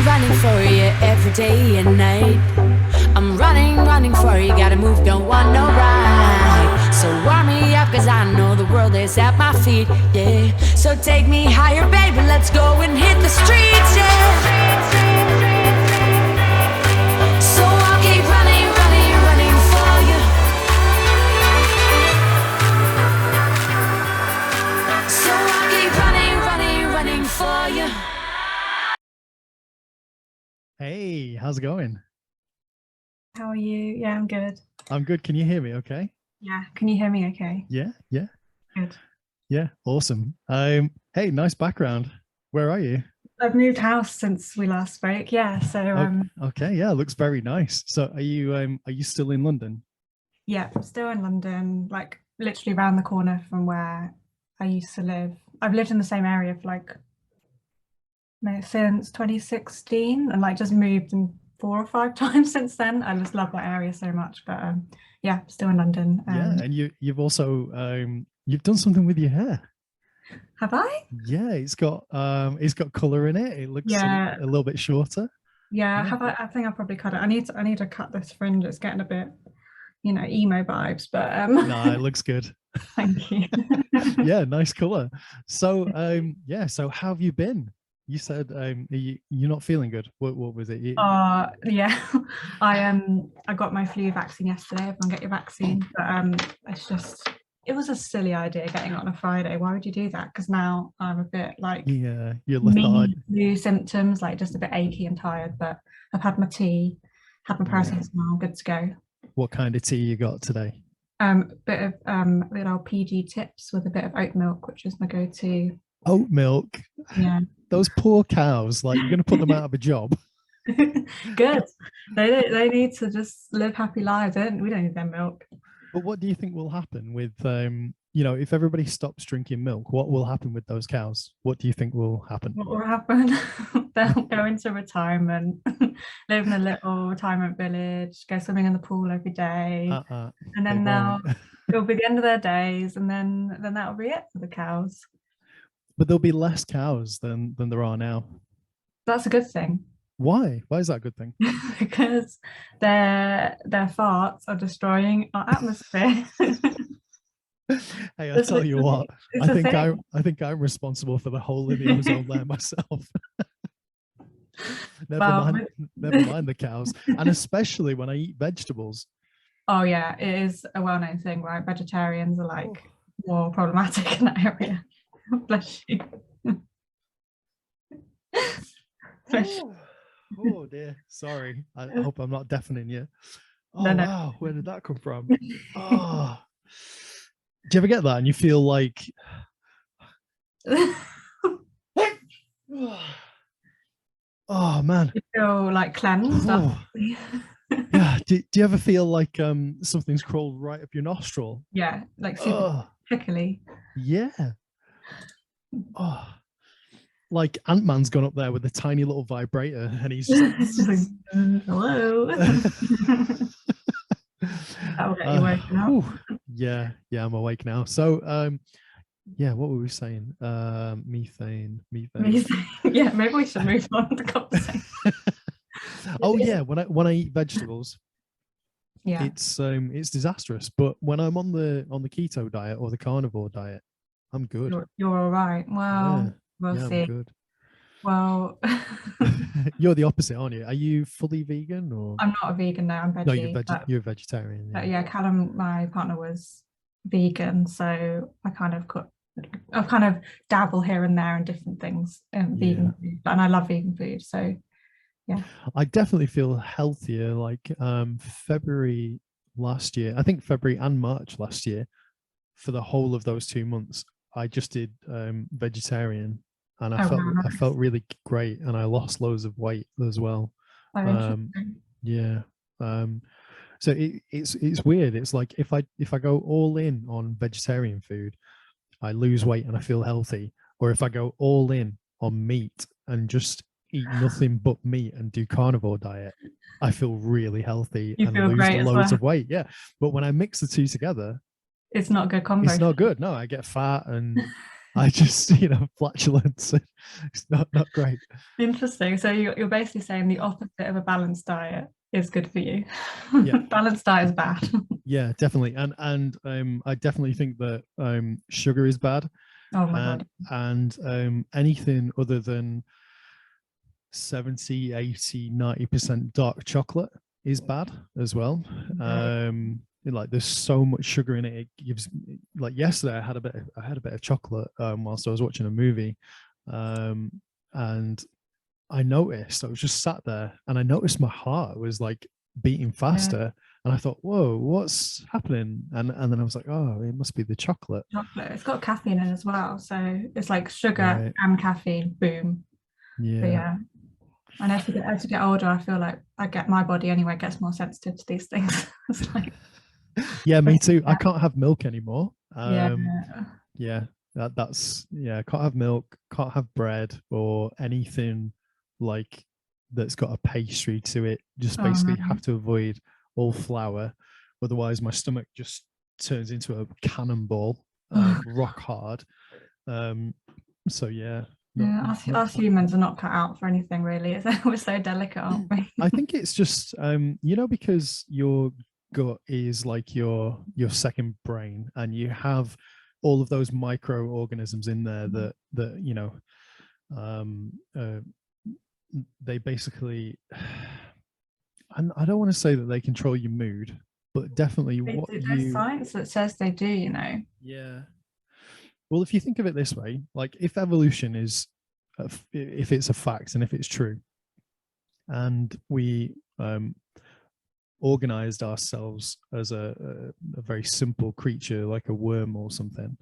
running for you every day and night. I'm running for you, gotta move, don't want no ride. So warm me up, cause I know the world is at my feet, yeah. So take me higher, baby, let's go and hit the streets, yeah. So I'll keep running for you. So I'll keep running for you. Hey, how's it going? How are you? Yeah, I'm good. I'm good. Can you hear me okay? Yeah, can you hear me okay? Yeah. Good. Yeah, awesome. Hey, nice background. Where are you? I've moved house since we last spoke. Yeah, so okay, yeah, looks very nice. So are you still in London? yeah, I'm still in London, like literally around the corner from where I used to live. I've lived in the same area for like since 2016 and like just moved in 4 or 5 times since then. I just love that area so much, but yeah, still in London. Yeah, and you've also you've done something with your hair. Have I? Yeah, it's got color in it. It looks Yeah. a little bit shorter. Yeah, have I think I'll probably cut it. I need to cut this fringe. It's getting a bit, emo vibes, but No, it looks good. Thank you. Yeah, nice color. So yeah, so how have you been? You said you're not feeling good. What was it? Yeah, I got my flu vaccine yesterday. Everyone get your vaccine, but it was a silly idea getting it on a Friday. Why would you do that? Because now I'm a bit like you're mini flu symptoms, like just a bit achy and tired. But I've had my tea, had my paracetamol, good to go. What kind of tea you got today? Bit of good old PG tips with a bit of oat milk, which is my go-to. Oat milk? Yeah. Those poor cows, like you're going to put them out of a job. Good. They need to just live happy lives. We don't need their milk. But what do you think will happen with if everybody stops drinking milk, what will happen with those cows? What do you think will happen? What will happen? They'll go into retirement, live in a little retirement village, go swimming in the pool every day, and then it'll be the end of their days, and then that'll be it for the cows. But there'll be less cows than there are now. That's a good thing. Why? Why is that a good thing? Because their farts are destroying our atmosphere. Hey, I tell you what, I think I'm responsible for the hole in the ozone layer myself. Never mind the cows, and especially when I eat vegetables. Oh yeah, it is a well-known thing, right? Vegetarians are like more problematic in that area. Bless you. Oh dear, sorry. I hope I'm not deafening you. Oh no. Wow, where did that come from? Oh, do you ever get that and you feel like oh man, you feel like cleansed? Yeah, do you ever feel like something's crawled right up your nostril? Yeah, like super tickly. Yeah. Oh, like Ant-Man's gone up there with a tiny little vibrator and he's just like, hello. That'll get you woken up. Yeah, I'm awake now. So yeah, what were we saying? Methane. Yeah, maybe we should move on to conversation. Oh yeah, when I eat vegetables, yeah, it's disastrous. But when I'm on the keto diet or the carnivore diet, I'm good. You're all right. Well, we'll see. I'm good. Well, you're the opposite, aren't you? Are you fully vegan or? I'm not a vegan now. I'm veggie. No, you're a vegetarian. But yeah, Callum, my partner, was vegan, so I kind of dabble here and there in different things in vegan food, and I love vegan food. So yeah, I definitely feel healthier. Like February last year, I think February and March last year, for the whole of those 2 months, I just did vegetarian, and I felt really great, and I lost loads of weight as well. Yeah. So it's weird. It's like if I go all in on vegetarian food, I lose weight and I feel healthy. Or if I go all in on meat and just eat nothing but meat and do carnivore diet, I feel really healthy and lose loads of weight. Yeah. But when I mix the two together, it's not a good combo. It's not good. No, I get fat and I just, flatulence. It's not great. Interesting. So you're basically saying the opposite of a balanced diet is good for you. Yeah. Balanced diet is bad. Yeah, definitely. And I definitely think that sugar is bad. Oh my God. And anything other than 70, 80, 90% dark chocolate is bad as well. Like there's so much sugar in it. It gives, like yesterday I had a bit of chocolate whilst I was watching a movie. And I noticed, I was just sat there and I noticed my heart was like beating faster. And I thought, whoa, what's happening? And then I was like, oh, it must be the chocolate. It's got caffeine in as well. So it's like sugar and caffeine, boom. Yeah. But yeah. And as you get older, I feel like my body anyway gets more sensitive to these things. It's like, yeah, me too. I can't have milk anymore. Yeah. I can't have milk, can't have bread or anything like that's got a pastry to it. Just basically have to avoid all flour, otherwise my stomach just turns into a cannonball, rock hard. So yeah. Us humans are not cut out for anything really. We're so delicate, aren't we? I think it's just because your gut is like your second brain, and you have all of those microorganisms in there that they basically, and I don't want to say that they control your mood, but definitely there's science that says they do, Yeah. Well, if you think of it this way, like if evolution is, if it's a fact and if it's true, and we organized ourselves as a very simple creature like a worm or something,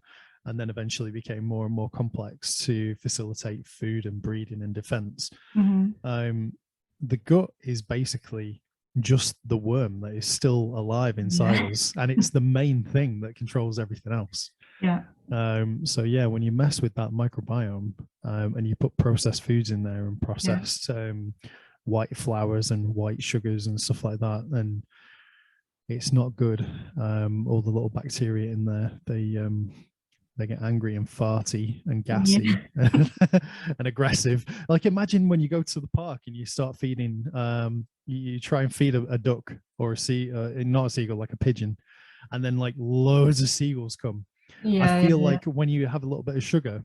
and then eventually became more and more complex to facilitate food and breeding and defense, the gut is basically just the worm that is still alive inside us, and it's the main thing that controls everything else. So yeah, when you mess with that microbiome and you put processed foods in there and processed white flours and white sugars and stuff like that, then it's not good. All the little bacteria in there, they get angry and farty and gassy and aggressive. Like imagine when you go to the park and you start feeding, you try and feed a duck or not a seagull, like a pigeon, and then like loads of seagulls come. I feel like when you have a little bit of sugar,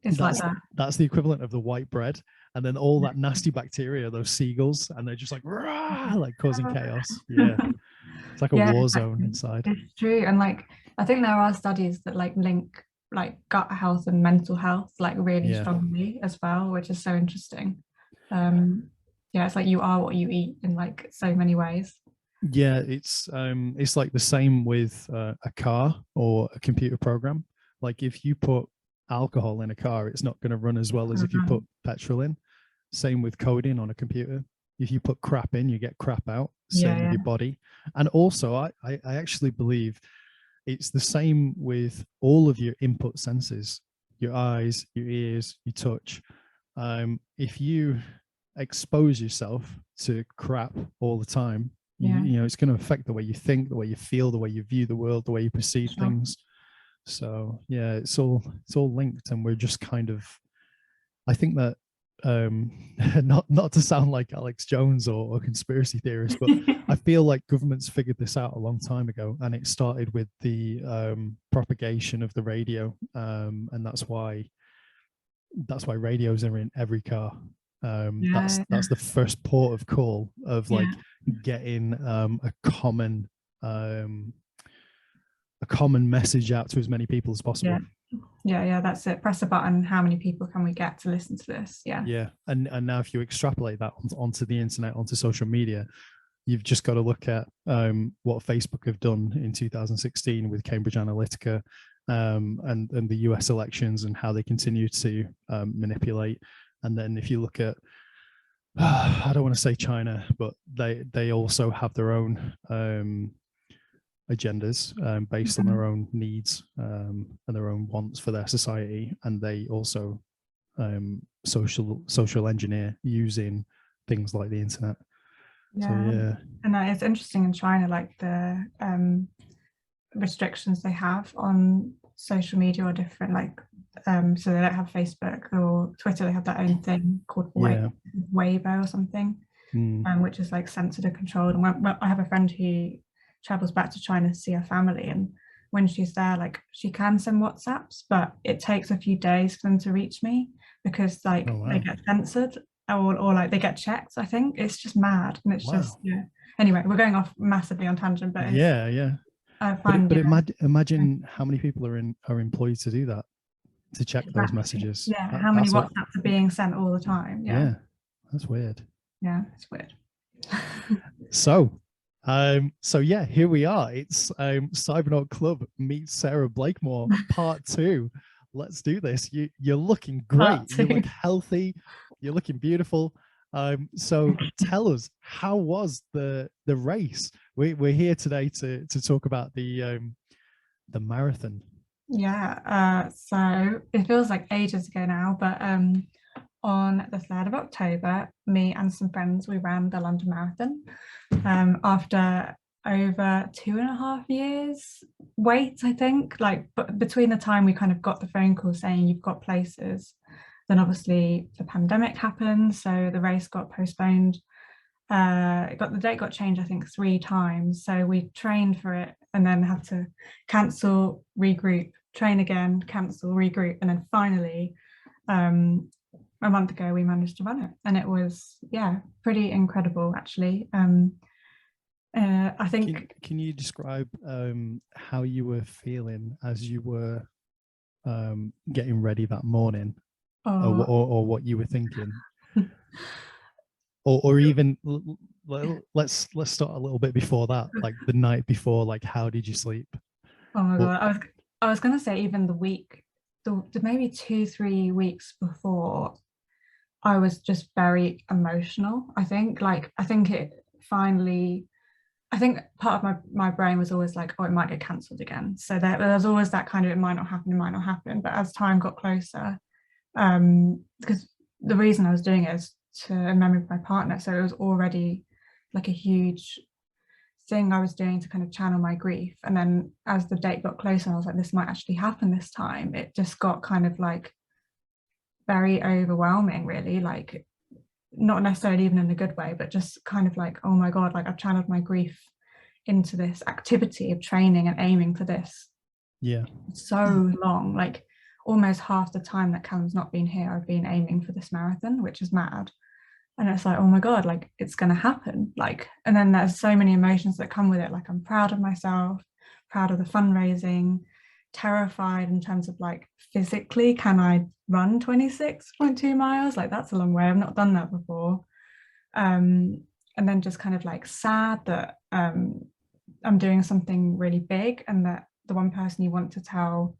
that's the equivalent of the white bread, and then all that nasty bacteria, those seagulls, and they're just like rah, like causing chaos. It's like a war zone inside. It's true. And like I think there are studies that like link like gut health and mental health like really strongly as well, which is so interesting. It's like you are what you eat in like so many ways. It's like the same with a car or a computer program. Like if you put alcohol in a car, it's not going to run as well as if you put petrol in. Same with coding on a computer. If you put crap in, you get crap out. Same with your body. And also I actually believe it's the same with all of your input senses, your eyes, your ears, your touch. If you expose yourself to crap all the time, it's going to affect the way you think, the way you feel, the way you view the world, the way you perceive things. So yeah, it's all linked, and we're just kind of, I think that not to sound like Alex Jones or a conspiracy theorist, but I feel like governments figured this out a long time ago, and it started with the propagation of the radio, and that's why radios are in every car. That's the first port of call of like getting a common message out to as many people as possible. That's it. Press a button, how many people can we get to listen to this? And now if you extrapolate that onto the internet, onto social media, you've just got to look at what Facebook have done in 2016 with Cambridge Analytica, and the US elections, and how they continue to manipulate. And then if you look at, I don't want to say China, but they also have their own agendas based on their own needs and their own wants for their society, and they also social engineer using things like the internet. And it's interesting in China, like the restrictions they have on social media are different. Like so they don't have Facebook or Twitter. They have their own thing called Weibo or something, which is like censored and controlled. And when I have a friend who travels back to China to see her family, and when she's there, like she can send WhatsApps, but it takes a few days for them to reach me because like they get censored or like they get checked. I think it's just mad, and it's just Anyway, we're going off massively on tangent, but I find. But imagine how many people are employed to do that, to check those messages. Yeah, how many WhatsApps are being sent all the time? Yeah, that's weird. Yeah, it's weird. So yeah, here we are. It's Cybernaut Club meets Sarah Blakemore part 2. Let's do this. You're looking great. You look healthy. You're looking beautiful. So tell us, how was the race? We're here today to talk about the marathon. Yeah. So it feels like ages ago now, but on the 3rd of October, me and some friends, we ran the London Marathon after over 2.5 years wait, I think. Like, but between the time we kind of got the phone call saying you've got places, then obviously the pandemic happened, so the race got postponed. The date got changed, I think, 3 times. So we trained for it and then had to cancel, regroup, train again, cancel, regroup, and then finally, a month ago, we managed to run it, and it was pretty incredible, actually. I think. Can you describe how you were feeling as you were getting ready that morning? Or what you were thinking, or even let's start a little bit before that, like the night before. Like, how did you sleep? Oh my god, I was gonna say even the week, maybe 2-3 weeks before, I was just very emotional. I think part of my brain was always like, oh, it might get cancelled again. So there's always that kind of, it might not happen. But as time got closer, because the reason I was doing it is in memory of my partner, so it was already like a huge thing I was doing to kind of channel my grief. And then as the date got closer, I was like, this might actually happen this time. It just got kind of like very overwhelming, really, like not necessarily even in a good way, but just kind of like, oh my god, like I've channeled my grief into this activity of training and aiming for this so long. Like almost half the time that Callum's not been here, I've been aiming for this marathon, which is mad. And it's like, oh my god, like it's gonna happen. Like, and then there's so many emotions that come with it. Like, I'm proud of myself, proud of the fundraising, terrified in terms of like physically, can I run 26.2 miles? Like, that's a long way. I've not done that before. And then just kind of like sad that I'm doing something really big, and that the one person you want to tell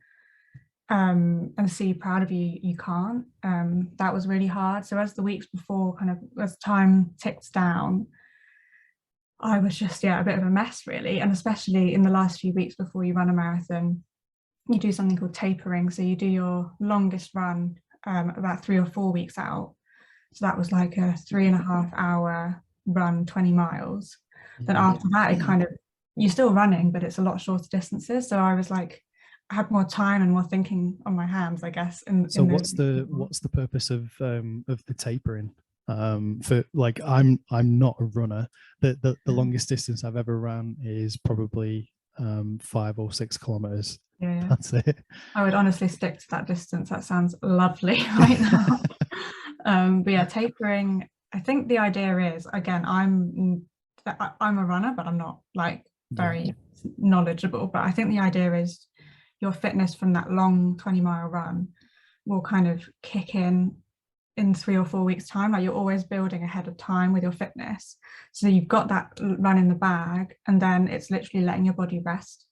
and see proud of you, you can't. That was really hard. So as the weeks before, kind of as time ticks down, I was just a bit of a mess, really. And especially in the last few weeks before you run a marathon, you do something called tapering. So you do your longest run about 3 or 4 weeks out. So that was like a 3.5 hour run, 20 miles. Then after that, it kind of, you're still running, but it's a lot shorter distances. So I was like, I had more time and more thinking on my hands, I guess. So what's the purpose of the tapering? For like, I'm not a runner. The longest distance I've ever run is probably 5 or 6 kilometers. Yeah, that's it. I would honestly stick to that distance. That sounds lovely right now. But yeah, tapering, I think the idea is, again, I'm a runner, but I'm not like very knowledgeable. But I think the idea is your fitness from that long 20-mile run will kind of kick in 3 or 4 weeks time. Like, you're always building ahead of time with your fitness, so you've got that run in the bag, and then it's literally letting your body rest.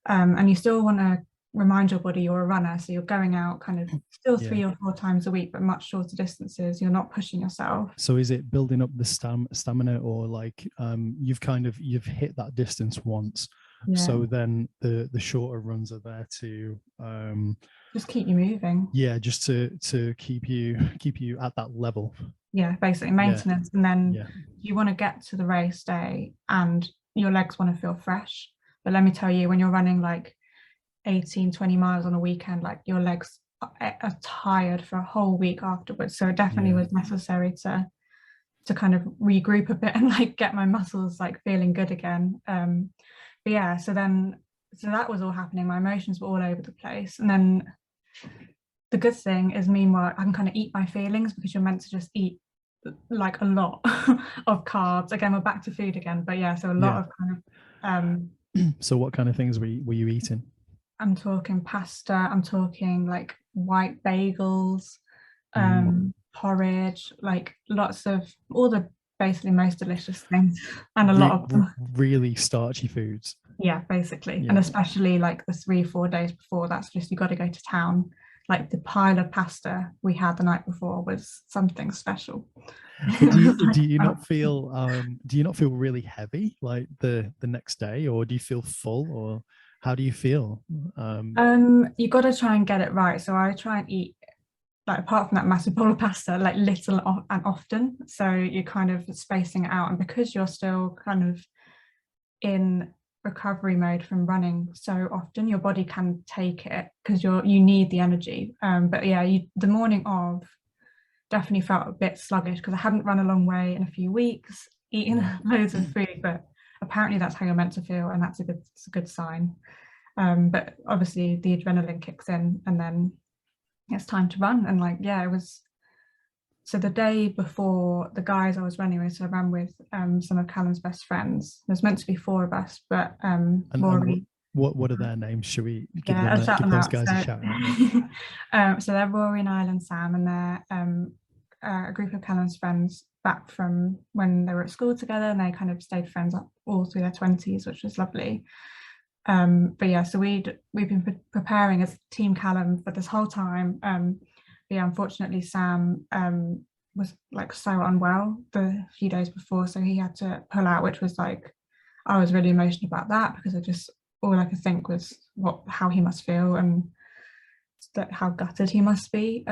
And you still want to remind your body you're a runner, so you're going out kind of still 3 or 4 times a week, but much shorter distances. You're not pushing yourself. So is it building up the stamina, or like you've hit that distance once, so then the shorter runs are there to just keep you moving? Just to keep you at that level. Basically maintenance. And then you want to get to the race day and your legs want to feel fresh. But let me tell you, when you're running like 18-20 miles on a weekend, like your legs tired for a whole week afterwards. So it definitely was necessary to kind of regroup a bit and like get my muscles like feeling good again. But yeah, so that was all happening. My emotions were all over the place. And then the good thing is, meanwhile, I can kind of eat my feelings, because you're meant to just eat like a lot of carbs. Again, we're back to food again, but yeah, so a lot of kind of so what kind of things were you eating? I'm talking pasta, I'm talking like white bagels, porridge, like lots of all the basically most delicious things, and a lot of them. Really starchy foods. Yeah, basically. And especially like the 3-4 days before, that's just, you got to go to town. Like the pile of pasta we had the night before was something special. Do you not feel really heavy like the next day, or do you feel full, or how do you feel? You got to try and get it right. So I try and eat, like, apart from that massive bowl of pasta, like little and often. So you're kind of spacing it out, and because you're still kind of in recovery mode from running so often, your body can take it, because you need the energy. But yeah, the morning of definitely felt a bit sluggish, because I hadn't run a long way in a few weeks, eating loads of food, but apparently that's how you're meant to feel, and it's a good sign. But obviously the adrenaline kicks in, and then it's time to run. And like, yeah, it was, so the day before, the guys I was running with, so I ran with some of Callum's best friends. There's meant to be 4 of us, but Rory. What are their names? Should we give those guys a shout out? So they're Rory and Isle and Sam, and they're a group of Callum's friends back from when they were at school together, and they kind of stayed friends up all through their 20s, which was lovely. But yeah, so we've been preparing as Team Callum for this whole time. But yeah, unfortunately Sam was like so unwell the few days before, so he had to pull out, which was like, I was really emotional about that, because all I could think was how he must feel, and how gutted he must be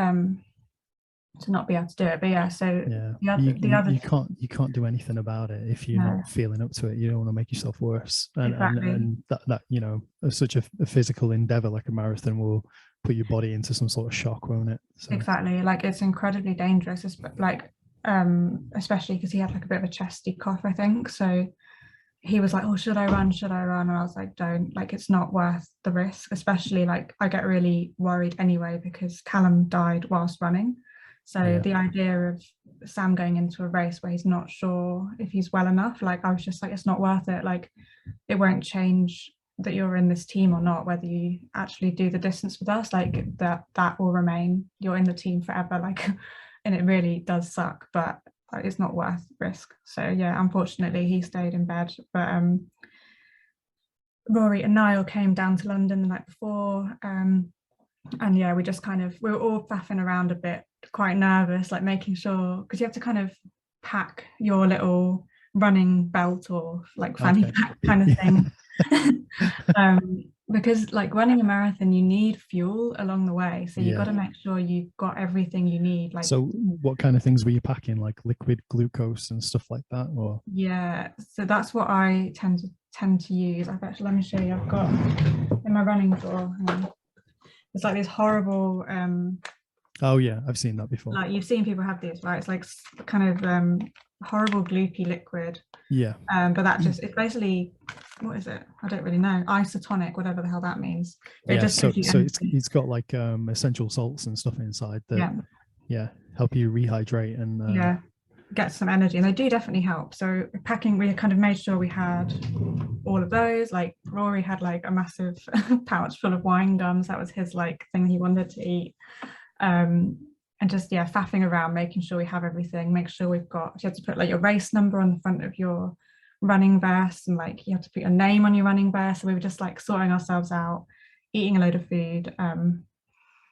to not be able to do it. But yeah, so you can't do anything about it if you're not feeling up to it. You don't want to make yourself worse, and that you know, such a physical endeavor like a marathon will put your body into some sort of shock, won't it? So. Exactly, like it's incredibly dangerous. It's like especially because he had like a bit of a chesty cough, I think. So he was like, oh, should I run? And I was like, don't, like, it's not worth the risk. Especially like, I get really worried anyway, because Callum died whilst running. So the idea of Sam going into a race where he's not sure if he's well enough, like, I was just like, it's not worth it. Like, it won't change that you're in this team or not, whether you actually do the distance with us. Like, that will remain, you're in the team forever. Like, and it really does suck, but it's not worth risk. So yeah, unfortunately he stayed in bed. But Rory and Niall came down to London the night before, and yeah, we were all faffing around a bit, quite nervous, like making sure, because you have to kind of pack your little running belt or like fanny pack kind of thing. Because like running a marathon, you need fuel along the way, so you've got to make sure you've got everything you need. Like, so what kind of things were you packing, like liquid glucose and stuff like that? Or so that's what I tend to use. Let me show you. I've got in my running drawer, it's like this horrible oh yeah, I've seen that before. Like, you've seen people have these, right? It's like kind of horrible gloopy liquid. But that just, it's basically, what is it? I don't really know. Isotonic, whatever the hell that means. It's got like essential salts and stuff inside that help you rehydrate and get some energy, and they do definitely help. So packing, we kind of made sure we had all of those. Like, Rory had like a massive pouch full of wine gums. That was his like thing he wanted to eat. And just faffing around, making sure we have everything. Make sure you have to put like your race number on the front of your running vest, and like you have to put your name on your running vest. So we were just like sorting ourselves out, eating a load of food, and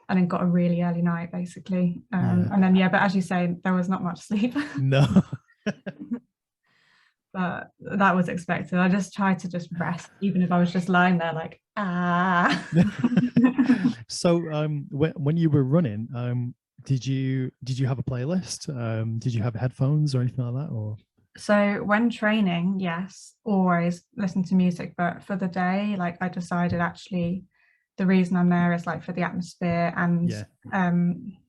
then got a really early night basically. And then but as you say, there was not much sleep. No. But that was expected. I just tried to just rest, even if I was just lying there like So when you were running, did you have a playlist? Did you have headphones or anything like that? Or so when training, yes, always listen to music. But for the day, like, I decided actually the reason I'm there is like for the atmosphere and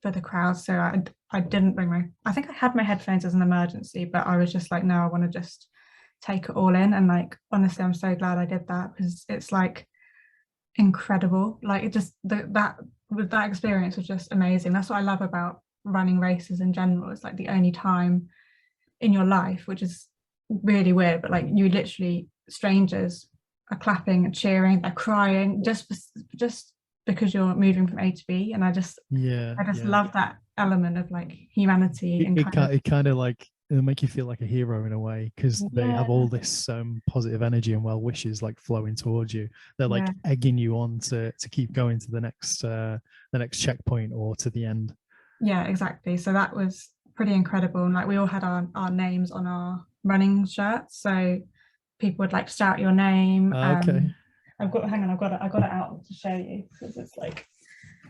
for the crowd. So I didn't bring I think I had my headphones as an emergency, but I was just like, no, I want to just take it all in. And like, honestly, I'm so glad I did that, because it's like incredible. Like, it just, that experience was just amazing. That's what I love about running races in general. It's like the only time in your life, which is really weird, but like, you literally, strangers are clapping and cheering, they're crying just because you're moving from A to B. And I just love that element of like humanity. It kind of like, it'll make you feel like a hero in a way, because they have all this positive energy and well wishes like flowing towards you. They're like egging you on to keep going to the next checkpoint or to the end. Yeah, exactly. So that was pretty incredible. And like, we all had our names on our running shirts, so people would like shout your name. Okay. I got it out to show you, because it's like,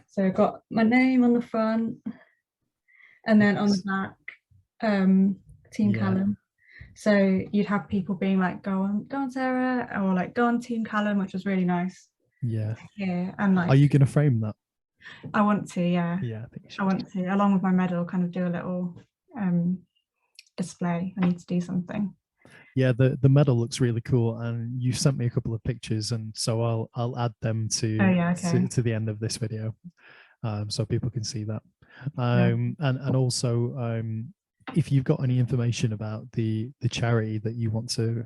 so I got my name on the front, and then on the back, Team Callum. So you'd have people being like, go on Sarah, or like, go on Team Callum, which was really nice. Yeah. And like, are you gonna frame that? I want to. Yeah, I think you should. I want to, along with my medal, kind of do a little display. I need to do something. Yeah, the medal looks really cool, and you sent me a couple of pictures, and so I'll add them to the end of this video, so people can see that. And also, if you've got any information about the charity that you want to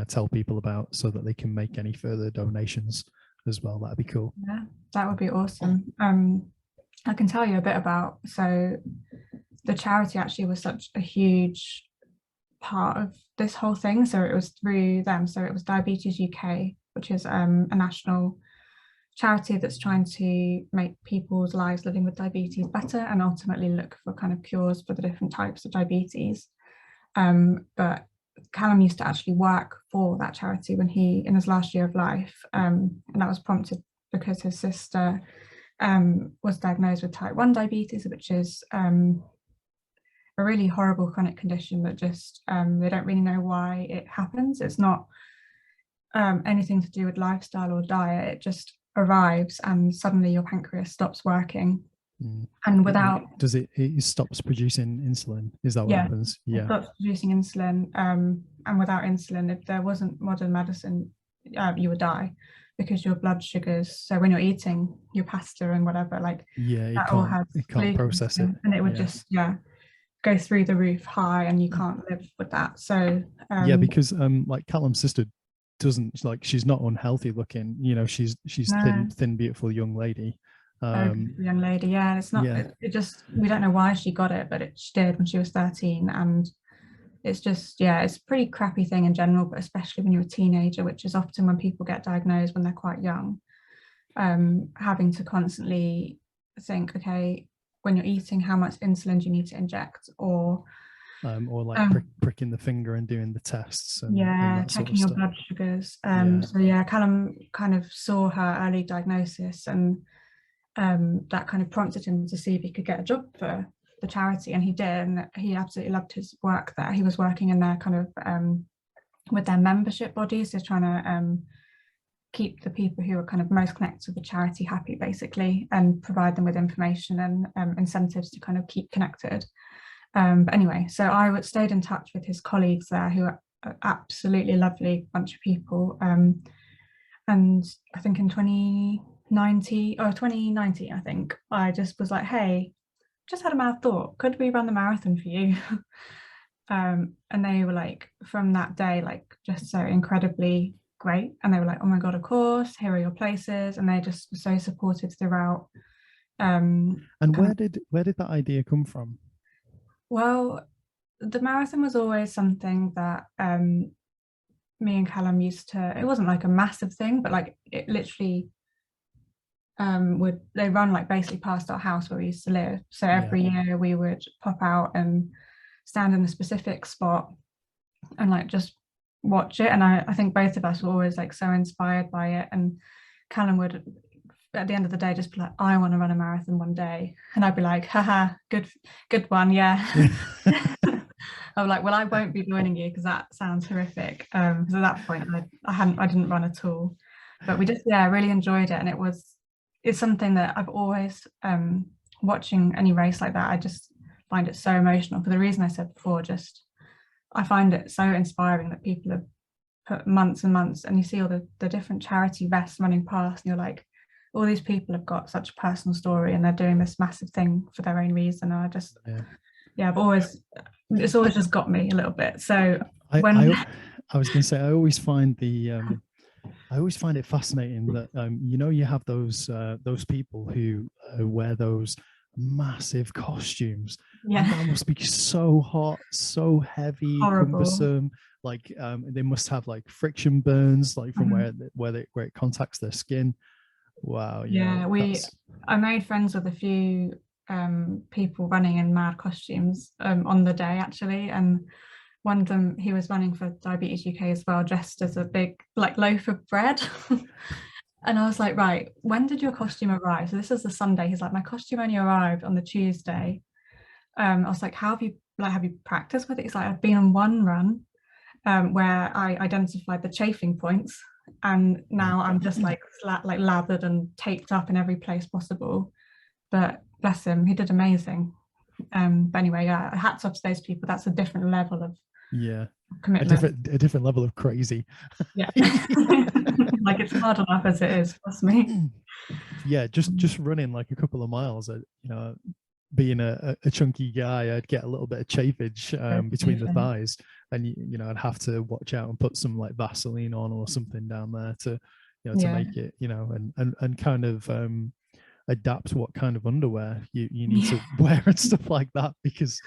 tell people about, so that they can make any further donations as well, that'd be cool. Yeah, that would be awesome. I can tell you a bit about, so the charity actually was such a huge part of this whole thing. So it was through them. So it was Diabetes UK, which is a national charity that's trying to make people's lives living with diabetes better, and ultimately look for kind of cures for the different types of diabetes. But Callum used to actually work for that charity when in his last year of life, and that was prompted because his sister was diagnosed with type 1 diabetes, which is a really horrible chronic condition that just they don't really know why it happens. It's not anything to do with lifestyle or diet. It just arrives and suddenly your pancreas stops working. And without, does it stops producing insulin? Is that what happens? It stops producing insulin, and without insulin, if there wasn't modern medicine, you would die, because your blood sugars, so when you're eating your pasta and whatever, like it can't process it, and it would just go through the roof high, and you can't live with that. So because like Callum's sister doesn't, like, she's not unhealthy looking, you know, she's thin beautiful young lady. Young lady, it's not, it just, we don't know why she got it, but she did when she was 13. And it's just, it's a pretty crappy thing in general, but especially when you're a teenager, which is often when people get diagnosed when they're quite young, having to constantly think, okay, when you're eating, how much insulin do you need to inject, or like pricking the finger and doing the tests, and checking your blood sugars. So Callum kind of saw her early diagnosis, and that kind of prompted him to see if he could get a job for the charity, and he did, and he absolutely loved his work there. He was working in their kind of with their membership bodies, so trying to keep the people who are kind of most connected to the charity happy, basically, and provide them with information and incentives to kind of keep connected. But anyway, so I stayed in touch with his colleagues there, who are absolutely lovely bunch of people. And I think in 2019, I think, I just was like, hey, just had a mad thought, could we run the marathon for you? And they were like, from that day, like, just so incredibly great. And they were like, oh my God, of course, here are your places. And they just were so supportive throughout. And where did that idea come from? Well, the marathon was always something that me and Callum used to, it wasn't like a massive thing, but like it literally they run like basically past our house where we used to live. So every year we would pop out and stand in a specific spot and like just watch it. And I think both of us were always like so inspired by it. And Callum would, at the end of the day, just be like, I want to run a marathon one day. And I'd be like, haha, good one, yeah. I was like, well, I won't be joining you because that sounds horrific. Because at that point I didn't run at all. But we just really enjoyed it, and it's something that I've always watching any race like that, I just find it so emotional for the reason I said before. Just I find it so inspiring that people have put months and months, and you see all the different charity vests running past, and you're like, all these people have got such a personal story and they're doing this massive thing for their own reason. And I just it's always just got me a little bit. So I was going to say, I always find it fascinating that you have those people who wear those massive costumes. Yeah, and that must be so hot, so heavy, horrible. cumbersome. Like they must have like friction burns, like from where it contacts their skin. Wow. Yeah, I made friends with a few people running in mad costumes on the day actually, and one of them, he was running for Diabetes UK as well, dressed as a big like loaf of bread. And I was like, right, when did your costume arrive? So this is the Sunday. He's like, my costume only arrived on the Tuesday. I was like, have you practiced with it? He's like, I've been on one run where I identified the chafing points, and now I'm just like lathered and taped up in every place possible. But bless him, he did amazing. But anyway, hats off to those people. That's a different level of commitment. A different level of crazy. Yeah. Like it's hard enough as it is, trust me. Yeah, just running like a couple of miles, being a chunky guy, I'd get a little bit of chafage between the thighs, and I'd have to watch out and put some like Vaseline on or something down there to make it, and kind of adapt what kind of underwear you need to wear and stuff like that, because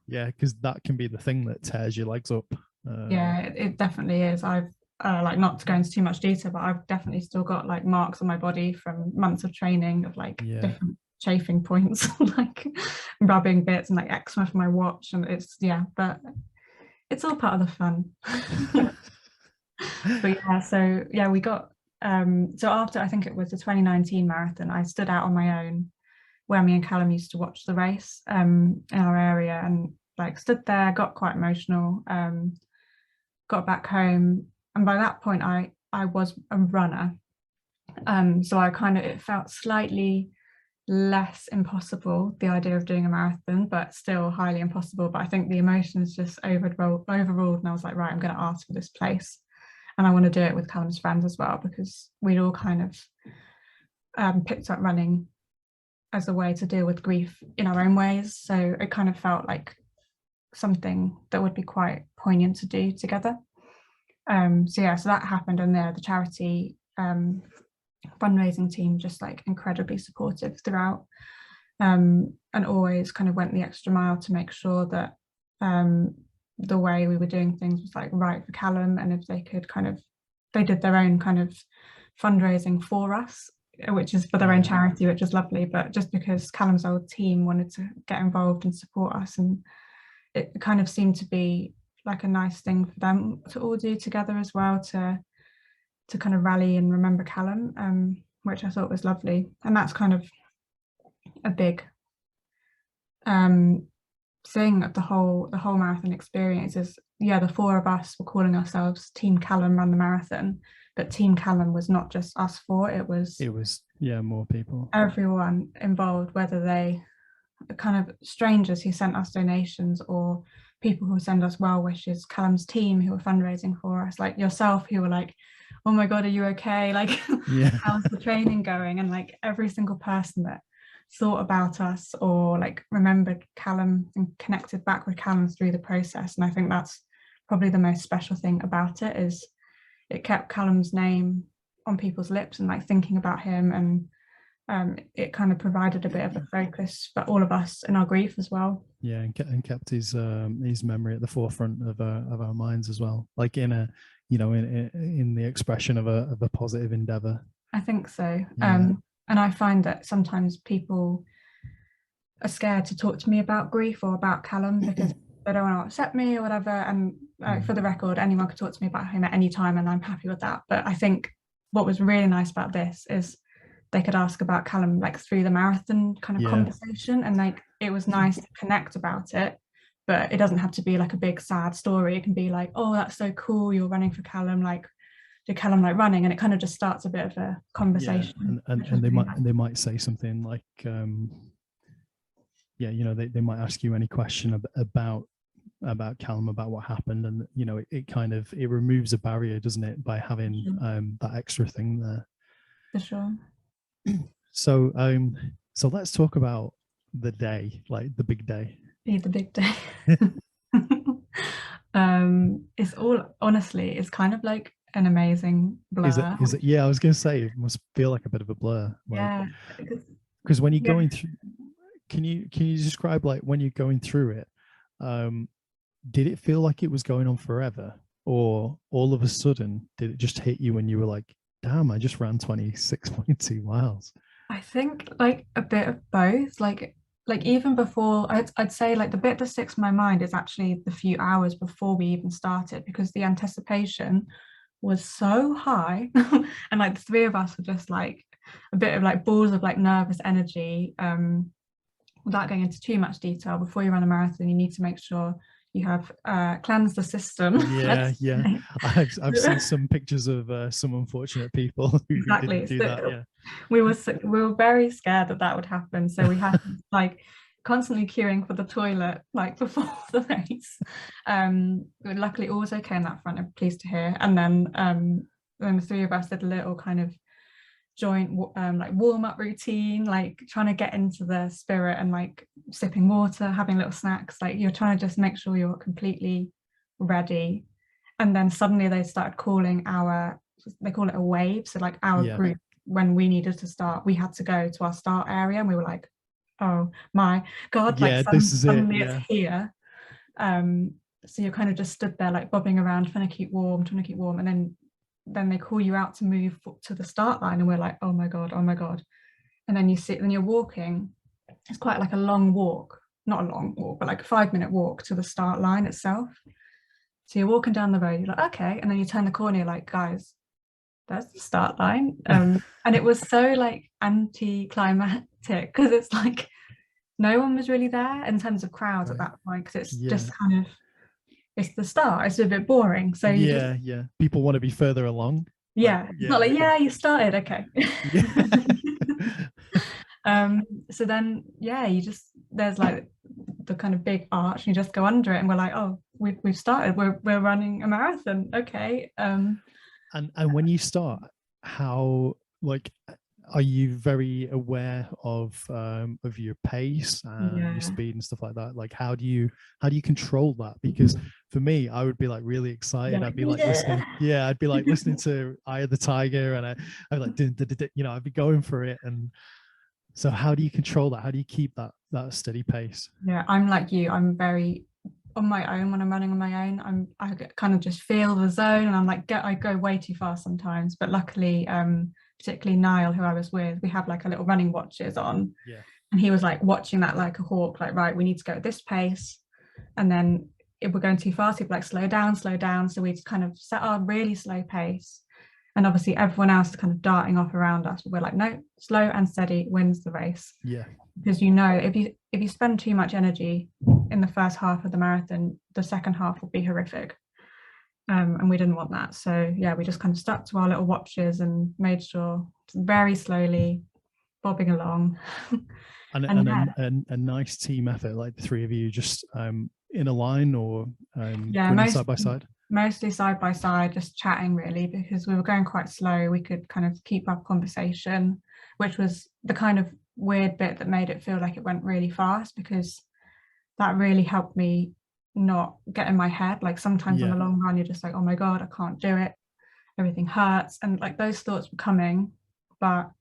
that can be the thing that tears your legs up. It definitely is. I've like, not to go into too much detail, but I've definitely still got like marks on my body from months of training of like different chafing points, like rubbing bits, and like eczema for my watch, and but it's all part of the fun. But we got so after, I think it was the 2019 marathon, I stood out on my own where me and Callum used to watch the race in our area, and like stood there, got quite emotional, got back home, and by that point I was a runner, so it felt slightly less impossible, the idea of doing a marathon, but still highly impossible. But I think the emotions just overruled, and I was like, right, I'm going to ask for this place, and I want to do it with Callum's friends as well, because we'd all kind of picked up running as a way to deal with grief in our own ways. So it kind of felt like something that would be quite poignant to do together. So that happened, and the charity fundraising team just like incredibly supportive throughout, and always kind of went the extra mile to make sure that the way we were doing things was like right for Callum, and if they could they did their own kind of fundraising for us, which is for their own charity, which is lovely, but just because Callum's old team wanted to get involved and support us, and it kind of seemed to be like a nice thing for them to all do together as well, to kind of rally and remember Callum, which I thought was lovely. And that's kind of a big thing of the whole marathon experience is, the four of us were calling ourselves Team Callum Run the Marathon, but Team Callum was not just us four, it was more people, everyone involved, whether they kind of strangers who sent us donations or people who send us well wishes, Callum's team who were fundraising for us, like yourself, who were like, oh my god, are you okay, like how's the training going, and like every single person that thought about us or like remembered Callum and connected back with Callum through the process. And I think that's probably the most special thing about it, is it kept Callum's name on people's lips and like thinking about him, and it kind of provided a bit of a focus for all of us in our grief as well. And kept his memory at the forefront of our minds as well, like in a in the expression of a positive endeavor. I think so. And I find that sometimes people are scared to talk to me about grief or about Callum because they don't want to upset me or whatever. And for the record, anyone could talk to me about him at any time, and I'm happy with that. But I think what was really nice about this is they could ask about Callum like through the marathon kind of conversation, and like it was nice to connect about it, but it doesn't have to be like a big sad story. It can be like, oh, that's so cool, you're running for Callum, like did Callum like running? And it kind of just starts a bit of a conversation. Yeah, and they might say something like, yeah, you know, they might ask you any question about Callum, about what happened, and you know, it kind of, it removes a barrier, doesn't it, by having that extra thing there. For sure. So so let's talk about the day, like the big day. The big day. It's all, honestly, it's kind of like an amazing blur. Is it? Yeah, I was gonna say it must feel like a bit of a blur. Like, yeah, because when you're going through, can you describe, like, when you're going through it, did it feel like it was going on forever, or all of a sudden did it just hit you when you were like, damn, I just ran 26.2 miles? I think like a bit of both. Like even before, I'd say like the bit that sticks in my mind is actually the few hours before we even started, because the anticipation was so high and like the three of us were just like a bit of like balls of like nervous energy. Without going into too much detail, before you run a marathon, you need to make sure you have cleansed the system. Yeah. I've seen some pictures of some unfortunate people who didn't do that. Yeah, we were very scared that would happen, so we had like constantly queuing for the toilet like before the race. Luckily all was okay in that front, I'm pleased to hear. And then the three of us did a little kind of joint like warm-up routine, like trying to get into the spirit and like sipping water, having little snacks, like you're trying to just make sure you're completely ready. And then suddenly they started calling they call it a wave, so like our group, when we needed to start, we had to go to our start area, and we were like, oh my god, like suddenly it's here. So you're kind of just stood there like bobbing around, trying to keep warm, and then they call you out to move to the start line, and we're like, oh my god. And then you're walking. It's quite like a long walk, not a long walk, but like a 5-minute walk to the start line itself. So you're walking down the road, you're like, okay, and then you turn the corner, you're like, guys, there's the start line. And it was so like anti-climactic, because it's like no one was really there in terms of crowds at that point, because it's just kind of, it's the start, it's a bit boring. So people want to be further along. It's not like, you started, okay. So then there's like the kind of big arch, and you just go under it, and we're like, oh, we've started, we're running a marathon, okay. And when you start, how, like, are you very aware of your pace and your speed and stuff like that? Like, how do you control that? Because for me, I would be like really excited. I'd be like listening. Yeah, I'd be like listening to Eye of the Tiger, and I'd be like, you know, I'd be going for it. And so, how do you control that? How do you keep that steady pace? Yeah, I'm like you. I'm very on my own when I'm running on my own. I kind of just feel the zone, and I'm like, I go way too fast sometimes. But luckily, particularly Niall, who I was with, we have like a little running watches on, and he was like watching that like a hawk, like, right, we need to go at this pace, and then if we're going too fast, he'd be like, slow down. So we just kind of set our really slow pace, and obviously everyone else is kind of darting off around us, but we're like, no, slow and steady wins the race. Because you know, if you spend too much energy in the first half of the marathon, the second half will be horrific. And we didn't want that. So yeah, we just kind of stuck to our little watches and made sure, very slowly bobbing along. and a nice team effort, like the three of you just in a line, or side by side? Mostly side by side, just chatting really, because we were going quite slow. We could kind of keep up conversation, which was the kind of weird bit that made it feel like it went really fast, because that really helped me not get in my head. Like sometimes on the long run, you're just like, oh my god, I can't do it, everything hurts, and like those thoughts were coming, but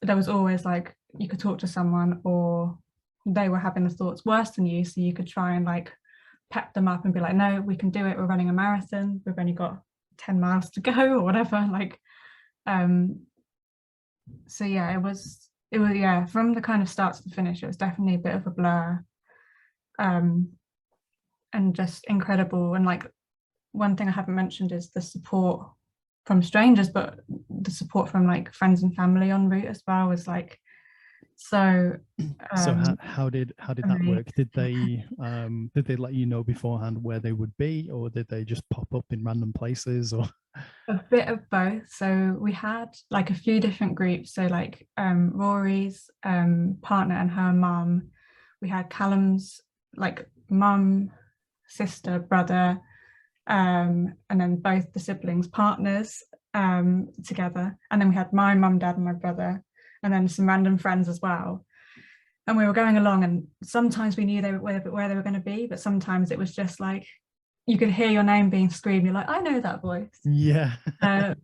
there was always like, you could talk to someone, or they were having the thoughts worse than you, so you could try and like pep them up and be like, no, we can do it, we're running a marathon, we've only got 10 miles to go, or whatever. Like so yeah, it was from the kind of start to the finish, it was definitely a bit of a blur, and just incredible. And like, one thing I haven't mentioned is the support from strangers, but the support from like friends and family en route as well was like So So how did that work? Did they let you know beforehand where they would be, or did they just pop up in random places, or? A bit of both. So we had like a few different groups. So like Rory's partner and her mum. We had Callum's like mum, sister, brother, and then both the siblings' partners together. And then we had my mum, dad, and my brother, and then some random friends as well. And we were going along, and sometimes we knew where they were going to be, but sometimes it was just like you could hear your name being screamed. You're like, I know that voice. Yeah. And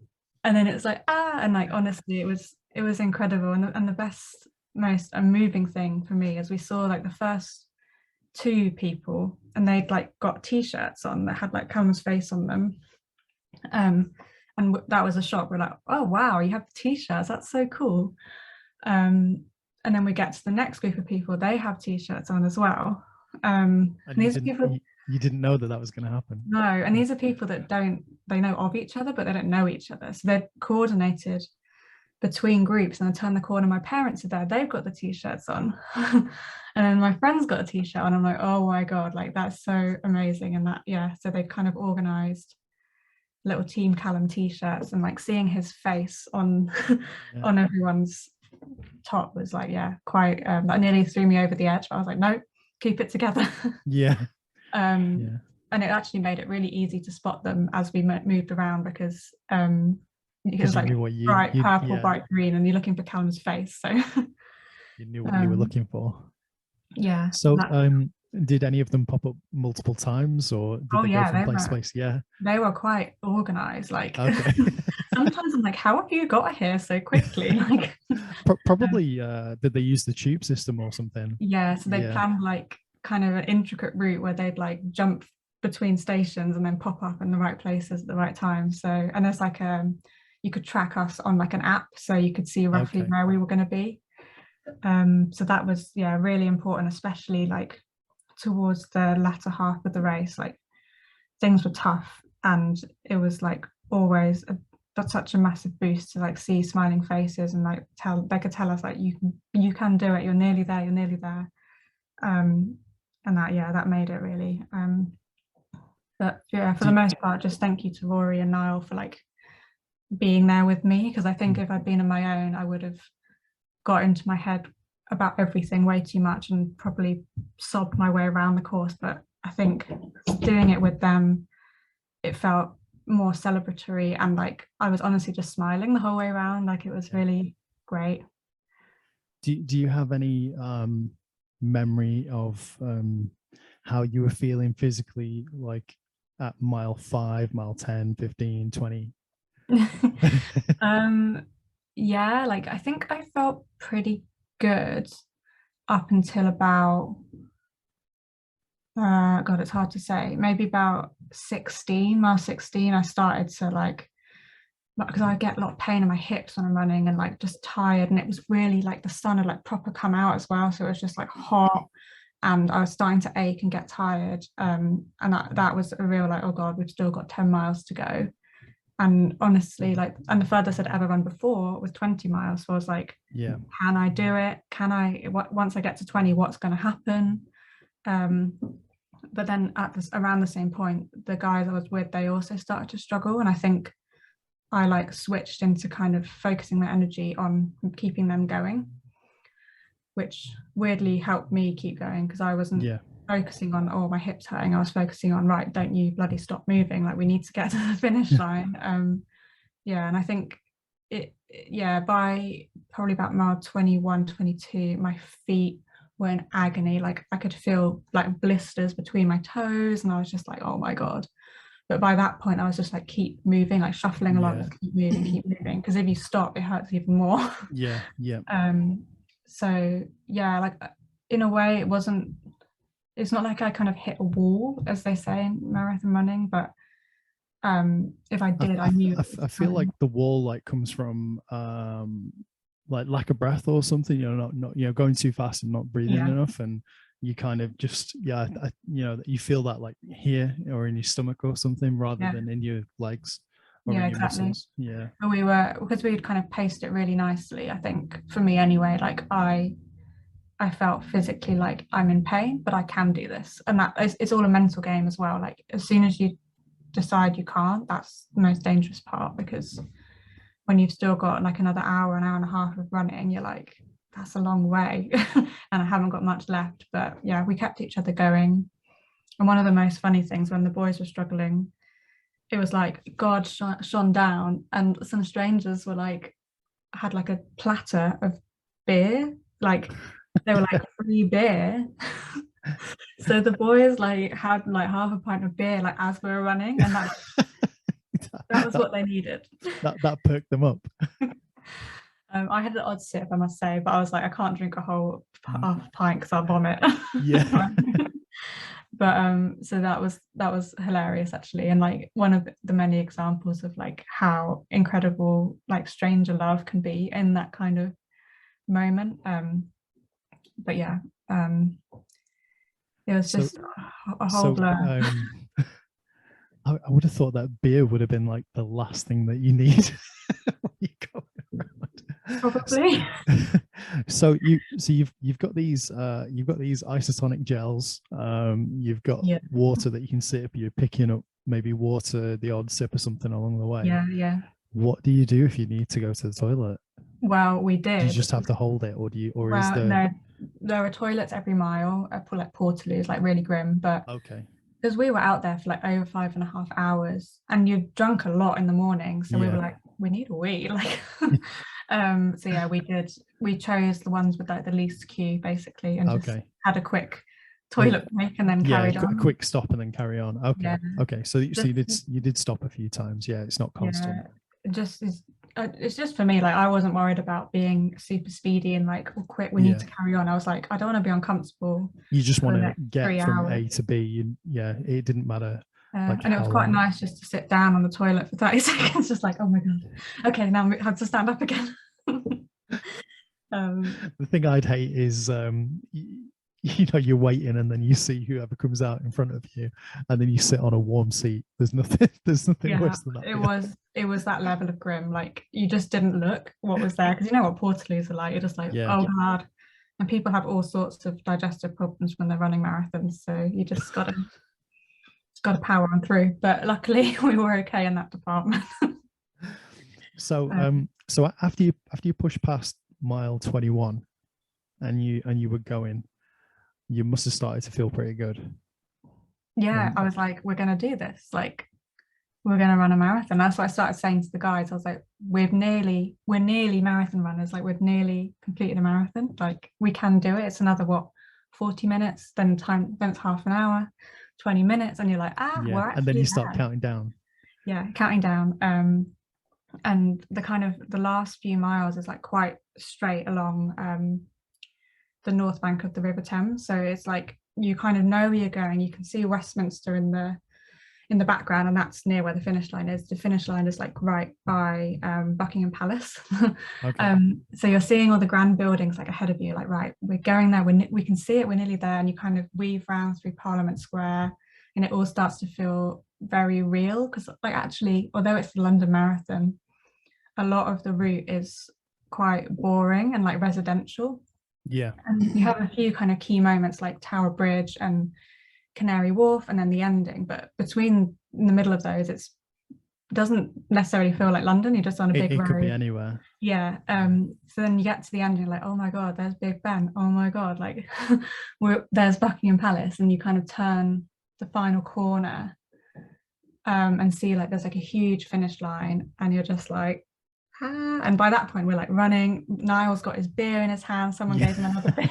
then it's like, and like honestly, it was incredible. And the best, most moving thing for me is we saw like the first two people, and they'd like got t-shirts on that had like Callum's face on them. And that was a shock. We're like, oh wow, you have the t-shirts, that's so cool. And then we get to the next group of people, they have t-shirts on as well. And these people, you didn't know that was going to happen. No, and these are people that they know of each other, but they don't know each other. So they're coordinated between groups. And I turn the corner, my parents are there, they've got the t-shirts on. And then my friend's got a t-shirt on. I'm like, oh my God, like that's so amazing. And that, yeah, so they've kind of organized little Team Callum t-shirts, and like seeing his face on on everyone's top was like, yeah, quite that nearly threw me over the edge, but I was like, no, keep it together. And it actually made it really easy to spot them as we moved around, because it was like bright purple, bright green, and you're looking for Callum's face, so you knew what you were looking for. Yeah. So did any of them pop up multiple times, or did they go from place to place? Yeah, they were quite organized. Like, okay. Sometimes I'm like, how have you got here so quickly? Like, probably did they use the tube system or something? Yeah, so they planned like kind of an intricate route where they'd like jump between stations and then pop up in the right places at the right time. So, and there's like you could track us on like an app, so you could see roughly where we were going to be. So that was really important, especially like towards the latter half of the race. Like, things were tough, and it was like always such a massive boost to like see smiling faces, and like they could tell us like, you can do it, you're nearly there. And that made it really. But for the most part, just thank you to Rory and Niall for like being there with me, because I think if I'd been on my own, I would have got into my head about everything way too much and probably sobbed my way around the course. But I think doing it with them, it felt more celebratory, and like I was honestly just smiling the whole way around. Like, it was really great. Do you have any memory of how you were feeling physically, like at mile 5, mile 10, 15, 20? Yeah, like I think I felt pretty good up until about God, it's hard to say, maybe about mile 16 I started to like, because I get a lot of pain in my hips when I'm running, and like just tired, and it was really like the sun had like proper come out as well, so it was just like hot, and I was starting to ache and get tired, and that was a real like, oh God, we've still got 10 miles to go. And honestly, like, and the furthest I'd ever run before was 20 miles, so I was like, can I do it? Once I get to 20, what's going to happen? But then around the same point, the guys I was with, they also started to struggle, and I think I like switched into kind of focusing my energy on keeping them going, which weirdly helped me keep going, because I wasn't focusing on, oh, my hips hurting. I was focusing on, right, don't you bloody stop moving, like we need to get to the finish line. And I think by probably about mile 21, 22, my feet were in agony. Like, I could feel like blisters between my toes, and I was just like, oh my God. But by that point, I was just like, keep moving, like shuffling along, just keep moving, because if you stop, it hurts even more. So like, in a way, it's not like I kind of hit a wall, as they say in marathon running, but if I did, I knew. I feel like the wall like comes from like lack of breath or something, not going too fast and not breathing enough, and you kind of just you feel that like here or in your stomach or something, rather than in your legs or in your muscles. And we were, because we'd kind of paced it really nicely, I think, for me anyway, like I I felt physically like I'm in pain, but I can do this. And that it's all a mental game as well. Like as soon as you decide you can't, that's the most dangerous part, because when you've still got like another hour, an hour and a half of running, you're like, that's a long way. And I haven't got much left. But yeah, we kept each other going. And one of the most funny things, when the boys were struggling, it was like God shone down, and some strangers were like, had like a platter of beer, like they were like free beer. So the boys like had like half a pint of beer like as we were running, and that was what they needed. That perked them up. I had an odd sip, I must say, but I was like, I can't drink a whole half pint because I'll vomit. Yeah. But so that was hilarious actually, and like one of the many examples of like how incredible like stranger love can be in that kind of moment. But yeah, it was just a whole blur. I would have thought that beer would have been like the last thing that you need when you go around. Probably. So you've got these isotonic gels. You've got water that you can sip. You're picking up maybe water, the odd sip or something along the way. Yeah. What do you do if you need to go to the toilet? Well, we did. Do you just have to hold it, or do you? Or well, is there? No, there are toilets every mile. Like portaloos, like really grim, but okay. Because we were out there for like over 5.5 hours, and you'd drunk a lot in the morning, so we were like, we need a wee, like. So yeah, we chose the ones with like the least queue basically, and just had a quick toilet break and then carried on. A quick stop and then carry on. Okay. So you did stop a few times. Yeah, it's not constant. It's just for me, like I wasn't worried about being super speedy and like, oh quick, we need to carry on. I was like, I don't want to be uncomfortable. You just want to get from A to B. It didn't matter. And it was quite nice just to sit down on the toilet for 30 seconds, just like, oh my god, okay, now I have to stand up again. The thing I'd hate is you're waiting and then you see whoever comes out in front of you, and then you sit on a warm seat. There's nothing worse than that. It was that level of grim. Like you just didn't look what was there, because you know what portaloos are like. You're just like, oh god. And people have all sorts of digestive problems when they're running marathons, so you just gotta power on through. But luckily we were okay in that department. So after you push past mile 21 and you were going, you must have started to feel pretty good. I was like, we're gonna do this, like we're gonna run a marathon. That's what I started saying to the guys. I was like, we're nearly marathon runners, like we've nearly completed a marathon, like we can do it. It's another 40 minutes, then it's half an hour, 20 minutes, and you're like, we're actually and then you start counting down. Counting down. And the last few miles is like quite straight along the north bank of the River Thames, so it's like you kind of know where you're going. You can see Westminster in the background, and that's near where the finish line is. The finish line is like right by Buckingham Palace. So you're seeing all the grand buildings like ahead of you, like, right, we're going there, we can see it, we're nearly there. And you kind of weave round through Parliament Square, and it all starts to feel very real, because like actually, although it's the London Marathon, a lot of the route is quite boring and like residential. And you have a few kind of key moments like Tower Bridge and Canary Wharf, and then the ending, but between in the middle of those, it doesn't necessarily feel like London. You're just on a big road. It could be anywhere. So then you get to the end, you're like, oh my god, there's Big Ben, oh my god, like there's Buckingham Palace, and you kind of turn the final corner and see like there's like a huge finish line, and you're just like, and by that point we're like running. Niall's got his beer in his hand, someone gave him another beer.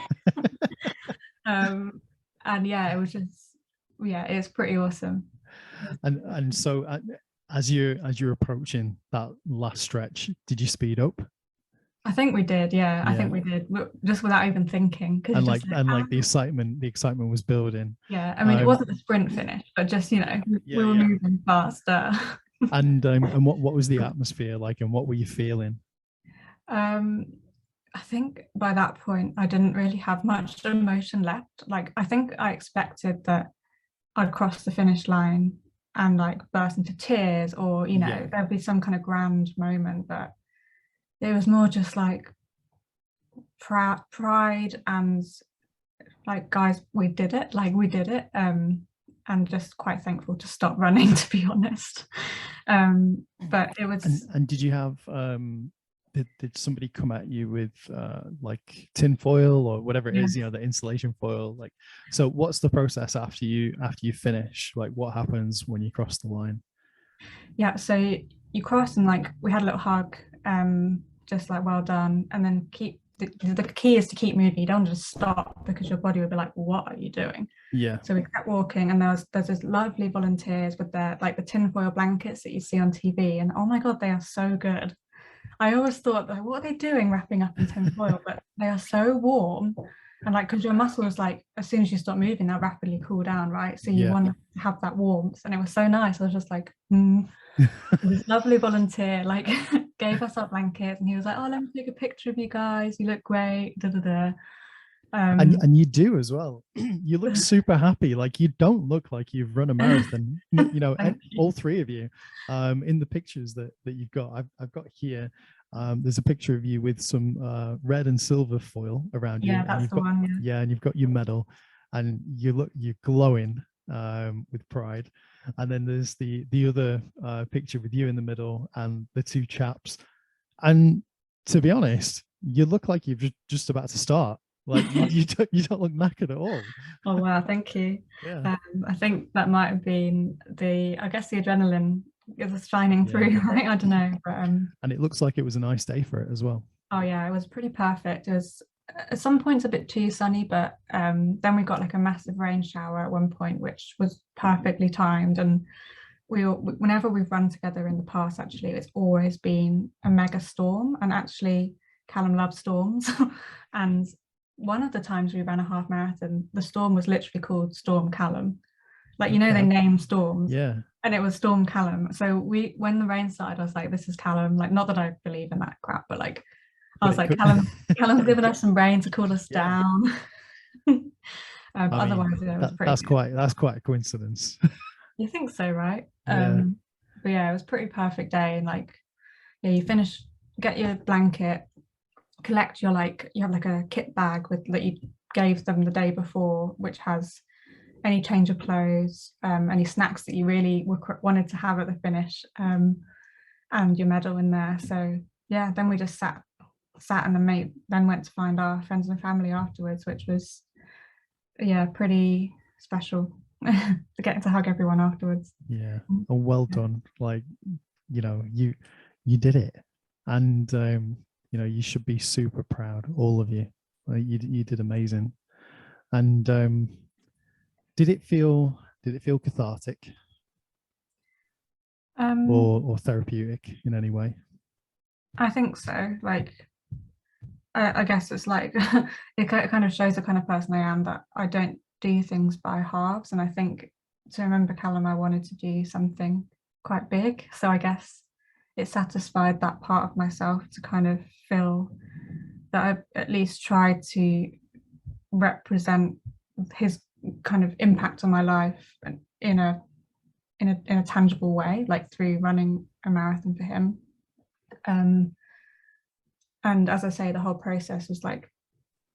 And it was just it's pretty awesome. And so as you're approaching that last stretch, did you speed up? I think we did. I think we did, just without even thinking. And the excitement was building. I mean, it wasn't a sprint finish, but just we were moving faster. And what was the atmosphere like, and what were you feeling? I think by that point I didn't really have much emotion left. Like I think I expected that I'd cross the finish line and like burst into tears, or there'd be some kind of grand moment, but it was more just like pride and like, guys, we did it, and just quite thankful to stop running, to be honest. But it was. And did you have did somebody come at you with like tin foil or whatever it is, the insulation foil? Like, so what's the process after you finish? Like, what happens when you cross the line? Yeah, so you cross, and like we had a little hug, just like, well done, and then the key is to keep moving. You don't just stop, because your body would be like, what are you doing? Yeah. So we kept walking, and there's this lovely volunteers with their like the tinfoil blankets that you see on TV, and oh my god, they are so good. I always thought, like, what are they doing wrapping up in tinfoil? But they are so warm, and like, because your muscles, like, as soon as you stop moving, they'll rapidly cool down, right? So you want to have that warmth, and it was so nice. I was just like, This lovely volunteer like gave us our blankets, and he was like, oh, let me take a picture of you guys, you look great, and you do as well. You look super happy. Like, you don't look like you've run a marathon. All three of you, in the pictures that you've got, I've got here, there's a picture of you with some red and silver foil around you. Yeah, that's the one. Yeah, and you've got your medal, and you're glowing with pride. And then there's the other picture with you in the middle and the two chaps. And to be honest, you look like you're just about to start. Like, you don't look knackered at all. Oh wow, thank you. Yeah. I think that might have been the adrenaline is shining through. Right? I don't know, but and it looks like it was a nice day for it as well. Oh yeah, it was pretty perfect. It was at some points a bit too sunny, but then we got like a massive rain shower at one point, which was perfectly timed. And whenever we've run together in the past, actually, it's always been a mega storm. And actually, Callum loves storms. And one of the times we ran a half marathon, the storm was literally called Storm Callum. Like, they name storms. Yeah. And it was Storm Callum. So when the rain started, I was like, this is Callum. Like, not that I believe in that crap, but like, I was like, Callum's given us some rain to cool us down. Otherwise, it was pretty. That's quite a coincidence. You think so, right? Yeah. But yeah, it was a pretty perfect day. And like, you finish, get your blanket, collect your you have like a kit bag that you gave them the day before, which has any change of clothes, any snacks that you really wanted to have at the finish, and your medal in there. So yeah, then we just sat and then went to find our friends and family afterwards, which was pretty special. Getting to hug everyone afterwards. Yeah, and well done. Like, you did it, and you should be super proud, all of you. Like, you did amazing. And did it feel cathartic, or therapeutic in any way? I think so. Like, I guess it's like it kind of shows the kind of person I am, that I don't do things by halves. And I think, to remember Callum, I wanted to do something quite big. So I guess it satisfied that part of myself to kind of feel that I've at least tried to represent his kind of impact on my life in a tangible way, like through running a marathon for him. And as I say, the whole process was like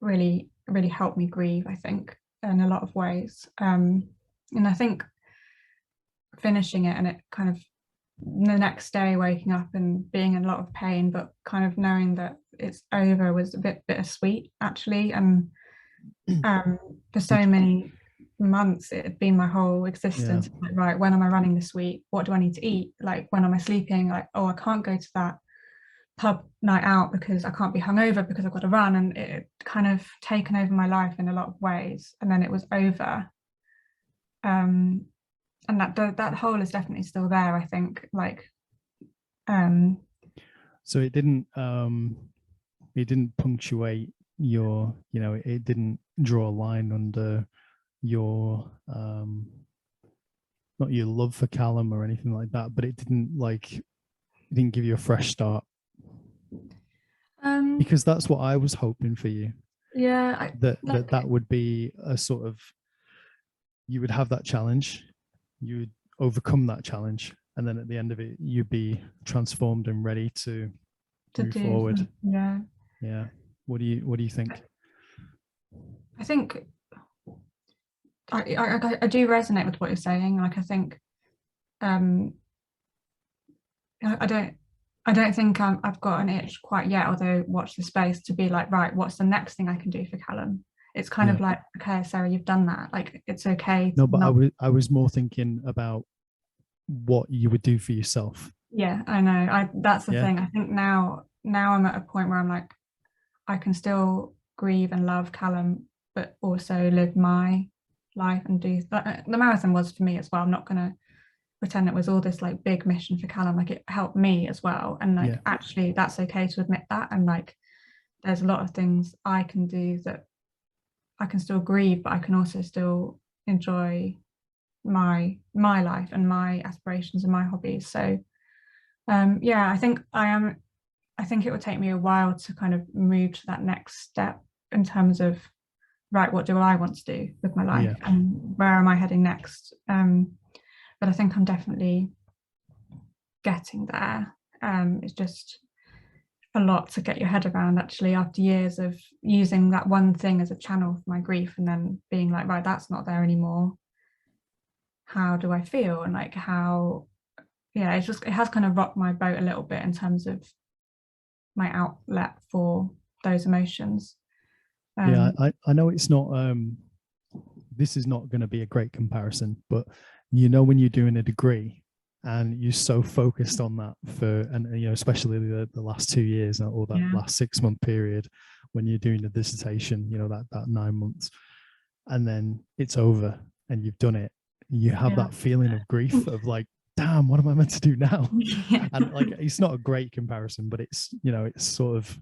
really, really helped me grieve, I think, in a lot of ways. And I think finishing it, and it kind of the next day waking up and being in a lot of pain, but kind of knowing that it's over, was a bit bittersweet, actually. And for so many months, it had been my whole existence. Like, right, when am I running this week? What do I need to eat? Like, when am I sleeping? Like, oh, I can't go to that pub night out because I can't be hungover because I've got to run. And it kind of taken over my life in a lot of ways. And then it was over. And that hole is definitely still there, I think. Like, so it didn't punctuate your, it didn't draw a line under your not your love for Callum or anything like that, but it didn't give you a fresh start. Because that's what I was hoping for you. Yeah, that would be a sort of, you would have that challenge, you would overcome that challenge, and then at the end of it, you'd be transformed and ready to move forward. Yeah. What do you think? I think I do resonate with what you're saying. Like, I think I don't think I've got an itch quite yet, although watch the space, to be like, right, what's the next thing I can do for Callum? It's kind of like, okay, Sarah, you've done that. Like, it's okay. No, but I was more thinking about what you would do for yourself. Yeah, I know. That's the thing. I think now I'm at a point where I'm like, I can still grieve and love Callum, but also live my life and do the marathon was for me as well. I'm not gonna pretend it was all this like big mission for Callum. Like, it helped me as well, and like actually that's okay to admit that. And like, there's a lot of things I can do that I can still grieve, but I can also still enjoy my life and my aspirations and my hobbies. So I think it would take me a while to kind of move to that next step in terms of, right, what do I want to do with my life and where am I heading next? But I think I'm definitely getting there. It's just a lot to get your head around, actually, after years of using that one thing as a channel for my grief, and then being like, right, that's not there anymore. How do I feel? And like, how, it has kind of rocked my boat a little bit in terms of my outlet for those emotions. I know it's not this is not going to be a great comparison, but when you're doing a degree and you're so focused on that especially the last 2 years or that last 6 month period when you're doing the dissertation, that 9 months, and then it's over and you've done it, you have that feeling of grief of like, damn, what am I meant to do now? And like, it's not a great comparison, but it's it's sort of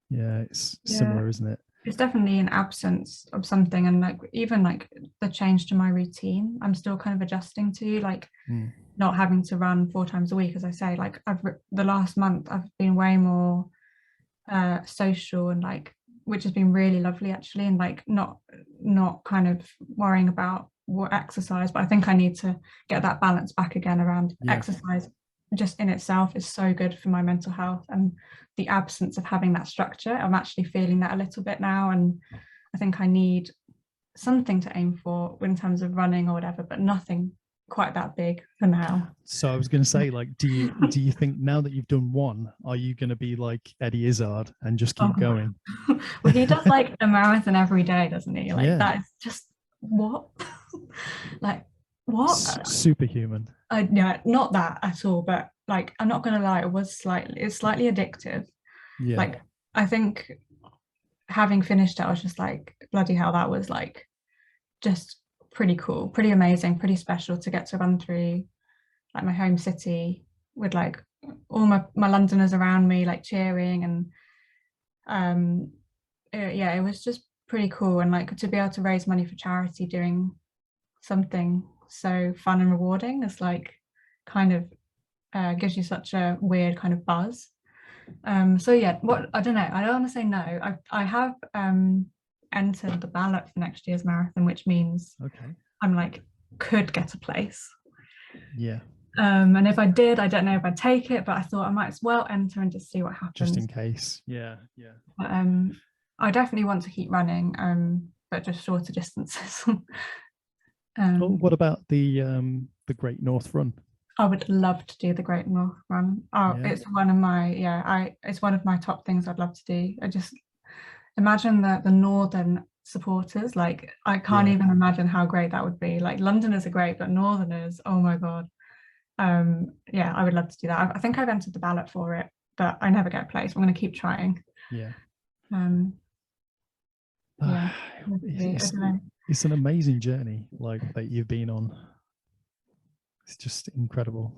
it's similar, isn't it? It's definitely an absence of something, and like, even like the change to my routine, I'm still kind of adjusting to, like not having to run 4 times a week, as I say. Like, the last month I've been way more social, and like, which has been really lovely actually, and like not kind of worrying about what exercise, but I think I need to get that balance back again around exercise. Just in itself is so good for my mental health, and the absence of having that structure, I'm actually feeling that a little bit now, and I think I need something to aim for in terms of running or whatever, but nothing quite that big for now. So I was going to say, like, do you think now that you've done one, are you going to be like Eddie Izzard and just keep going? Well, he does like a marathon every day, doesn't he? Like, that is just what like what superhuman. Not that at all, but like, I'm not gonna lie, it's slightly addictive. Like, I think having finished it, I was just like, bloody hell, that was like just pretty cool, pretty amazing, pretty special to get to run through like my home city with like all my Londoners around me, like cheering, and it was just pretty cool. And like, to be able to raise money for charity doing something so fun and rewarding is like kind of gives you such a weird kind of buzz. So what, I don't know, I don't want to say no. I have entered the ballot for next year's marathon, which means I'm like, could get a place. And if I did, I don't know if I'd take it, but I thought I might as well enter and just see what happens, just in case. But I definitely want to keep running, but just shorter distances. What about the Great North Run? I would love to do the Great North Run. It's one of my it's one of my top things I'd love to do. I just imagine the northern supporters, like, I can't even imagine how great that would be. Like, Londoners are great, but northerners, oh my god. I would love to do that. I think I've entered the ballot for it, but I never get a place. I'm going to keep trying. It's an amazing journey, like, that you've been on. It's just incredible.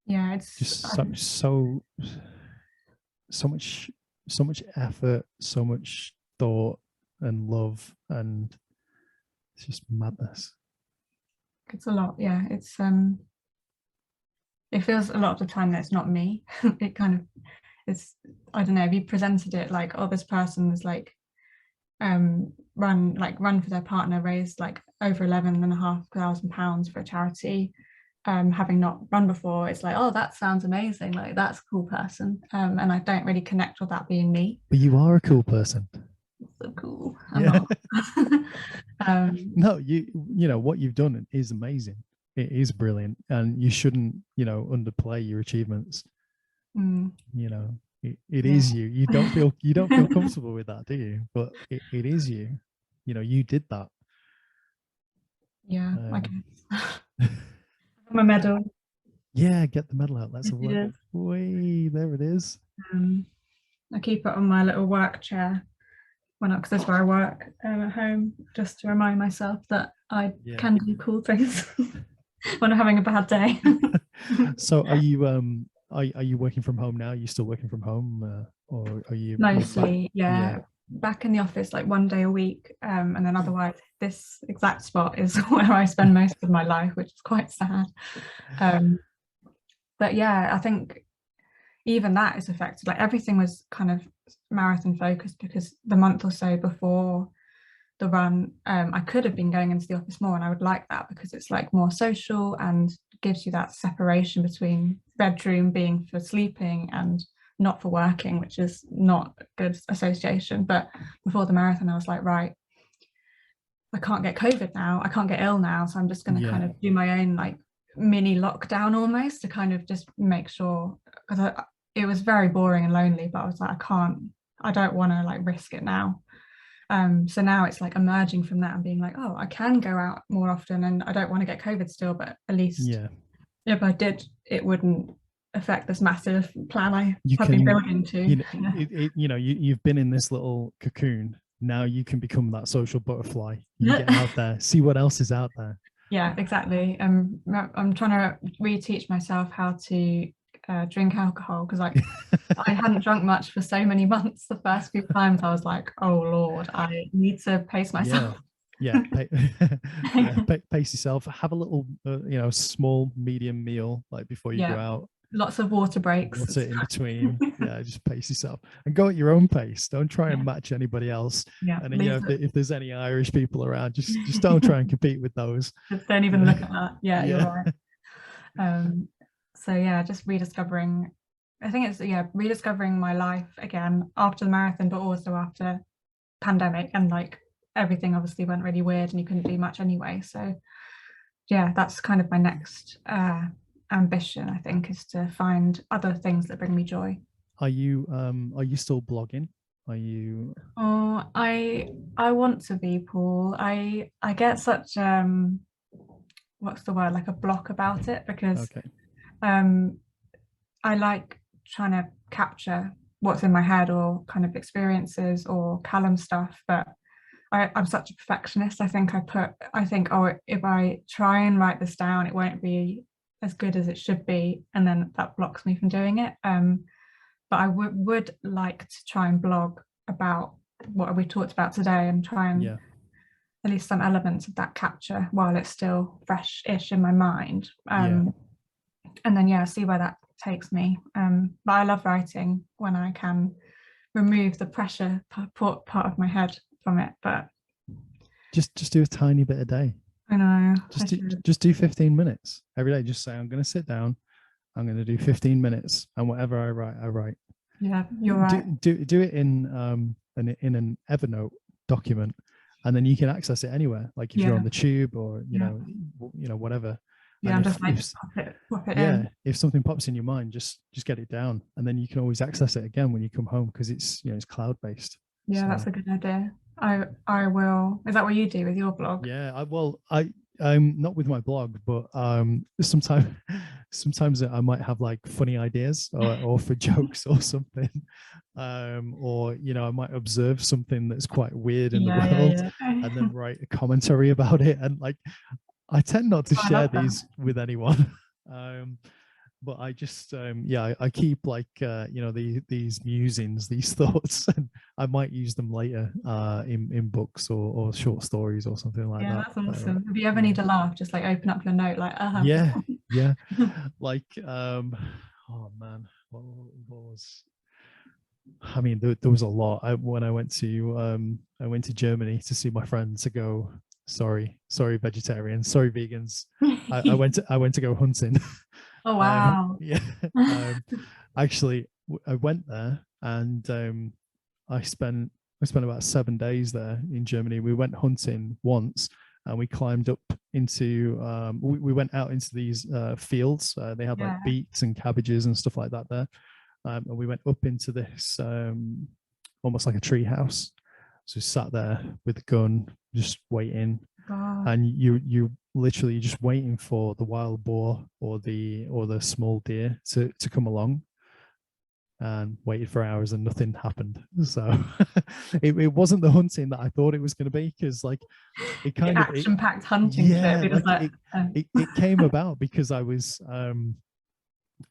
It's just so much effort, so much thought and love, and it's just madness. It's a lot. It's it feels a lot of the time that it's not me. It kind of, it's, I don't know, if you presented it like, oh, this person is like run for their partner, raised like over £11,500 for a charity, having not run before, it's like, oh, that sounds amazing, like that's a cool person, and I don't really connect with that being me. But you are a cool person. So cool. I'm not. No, you know what you've done is amazing. It is brilliant, and you shouldn't, you know, underplay your achievements. You know, it is you. You don't feel comfortable with that, do you? But it is you. You know, you did that. Yeah, I guess. My medal. Yeah, get the medal out. Let's have a look. Way there it is. I keep it on my little work chair because that's where I work at home, just to remind myself that I can do cool things when I'm having a bad day. So are you working from home now? Are you still working from home, or are you mostly? Back in the office like 1 day a week, and then otherwise this exact spot is where I spend most of my life, which is quite sad. But yeah, I think even that is affected. Like everything was kind of marathon focused, because the month or so before the run, I could have been going into the office more, and I would like that because it's like more social and gives you that separation between bedroom being for sleeping and not for working, which is not a good association. But before the marathon, I was like, right, I can't get COVID now, I can't get ill now, so I'm just going to kind of do my own like mini lockdown almost, to kind of just make sure, because it was very boring and lonely, but I was like, I don't want to like risk it now. So now it's like emerging from that and being like, oh, I can go out more often, and I don't want to get COVID still, but at least if I did, it wouldn't affect this massive plan I've been building to. You know, you've been in this little cocoon. Now you can become that social butterfly. You get out there, see what else is out there. Yeah, exactly. I'm trying to reteach myself how to drink alcohol, because like I hadn't drunk much for so many months. The first few times I was like, oh Lord, I need to pace myself. Pace yourself. Have a little, you know, small, medium meal like before you go out. Lots of water breaks. Water in between. Just pace yourself and go at your own pace. Don't try and match anybody else. And then, you know, if there's any Irish people around, just don't try and compete with those. Just don't even look at that. You're right. So yeah, just rediscovering. I think it's rediscovering my life again after the marathon, but also after pandemic, and like everything obviously went really weird and you couldn't do much anyway. So yeah, that's kind of my next ambition, I think, is to find other things that bring me joy. Are you still blogging? Are you? Oh, I want to be, Paul. I get such what's the word, like a block about it, because I like trying to capture what's in my head, or kind of experiences or Callum stuff, but I'm such a perfectionist. I think, oh, if I try and write this down, it won't be as good as it should be, and then that blocks me from doing it. But I would like to try and blog about what we talked about today, and try and at least some elements of that capture while it's still fresh-ish in my mind. And then see where that takes me. But I love writing when I can remove the pressure part of my head from it. But just do a tiny bit a day. I know. Just do 15 minutes every day. Just say, I'm going to sit down, I'm going to do 15 minutes, and whatever I write. Yeah, you're right. Do it in an Evernote document, and then you can access it anywhere. Like if you're on the tube, or you know whatever. Yeah, and just like pop it in. If something pops in your mind, just get it down, and then you can always access it again when you come home, because it's it's cloud based. Yeah, that's a good idea. I will. Is that what you do with your blog? Yeah, I'm not with my blog, but sometimes I might have like funny ideas or for jokes or something, or I might observe something that's quite weird in the world, and then write a commentary about it. And like, I tend not to share these with anyone. But I just I keep like these musings, these thoughts, and I might use them later in books or short stories or something like that. Yeah, that's awesome. If you ever need a laugh, just like open up your note, like yeah like oh man, what was, I mean, there was a lot. When I went to Germany to see my friend, to go sorry vegetarians, sorry vegans. I went to go hunting. Oh wow. Yeah. Actually, I went there, and I spent about 7 days there in Germany. We went hunting once, and we climbed up into we went out into these fields. They had like beets and cabbages and stuff like that there, and we went up into this almost like a tree house. So we sat there with a gun, just waiting. God. And you literally just waiting for the wild boar or the small deer to come along, and waited for hours and nothing happened. So it wasn't the hunting that I thought it was going to be, because like it kind of action-packed hunting. Yeah, it came about because I was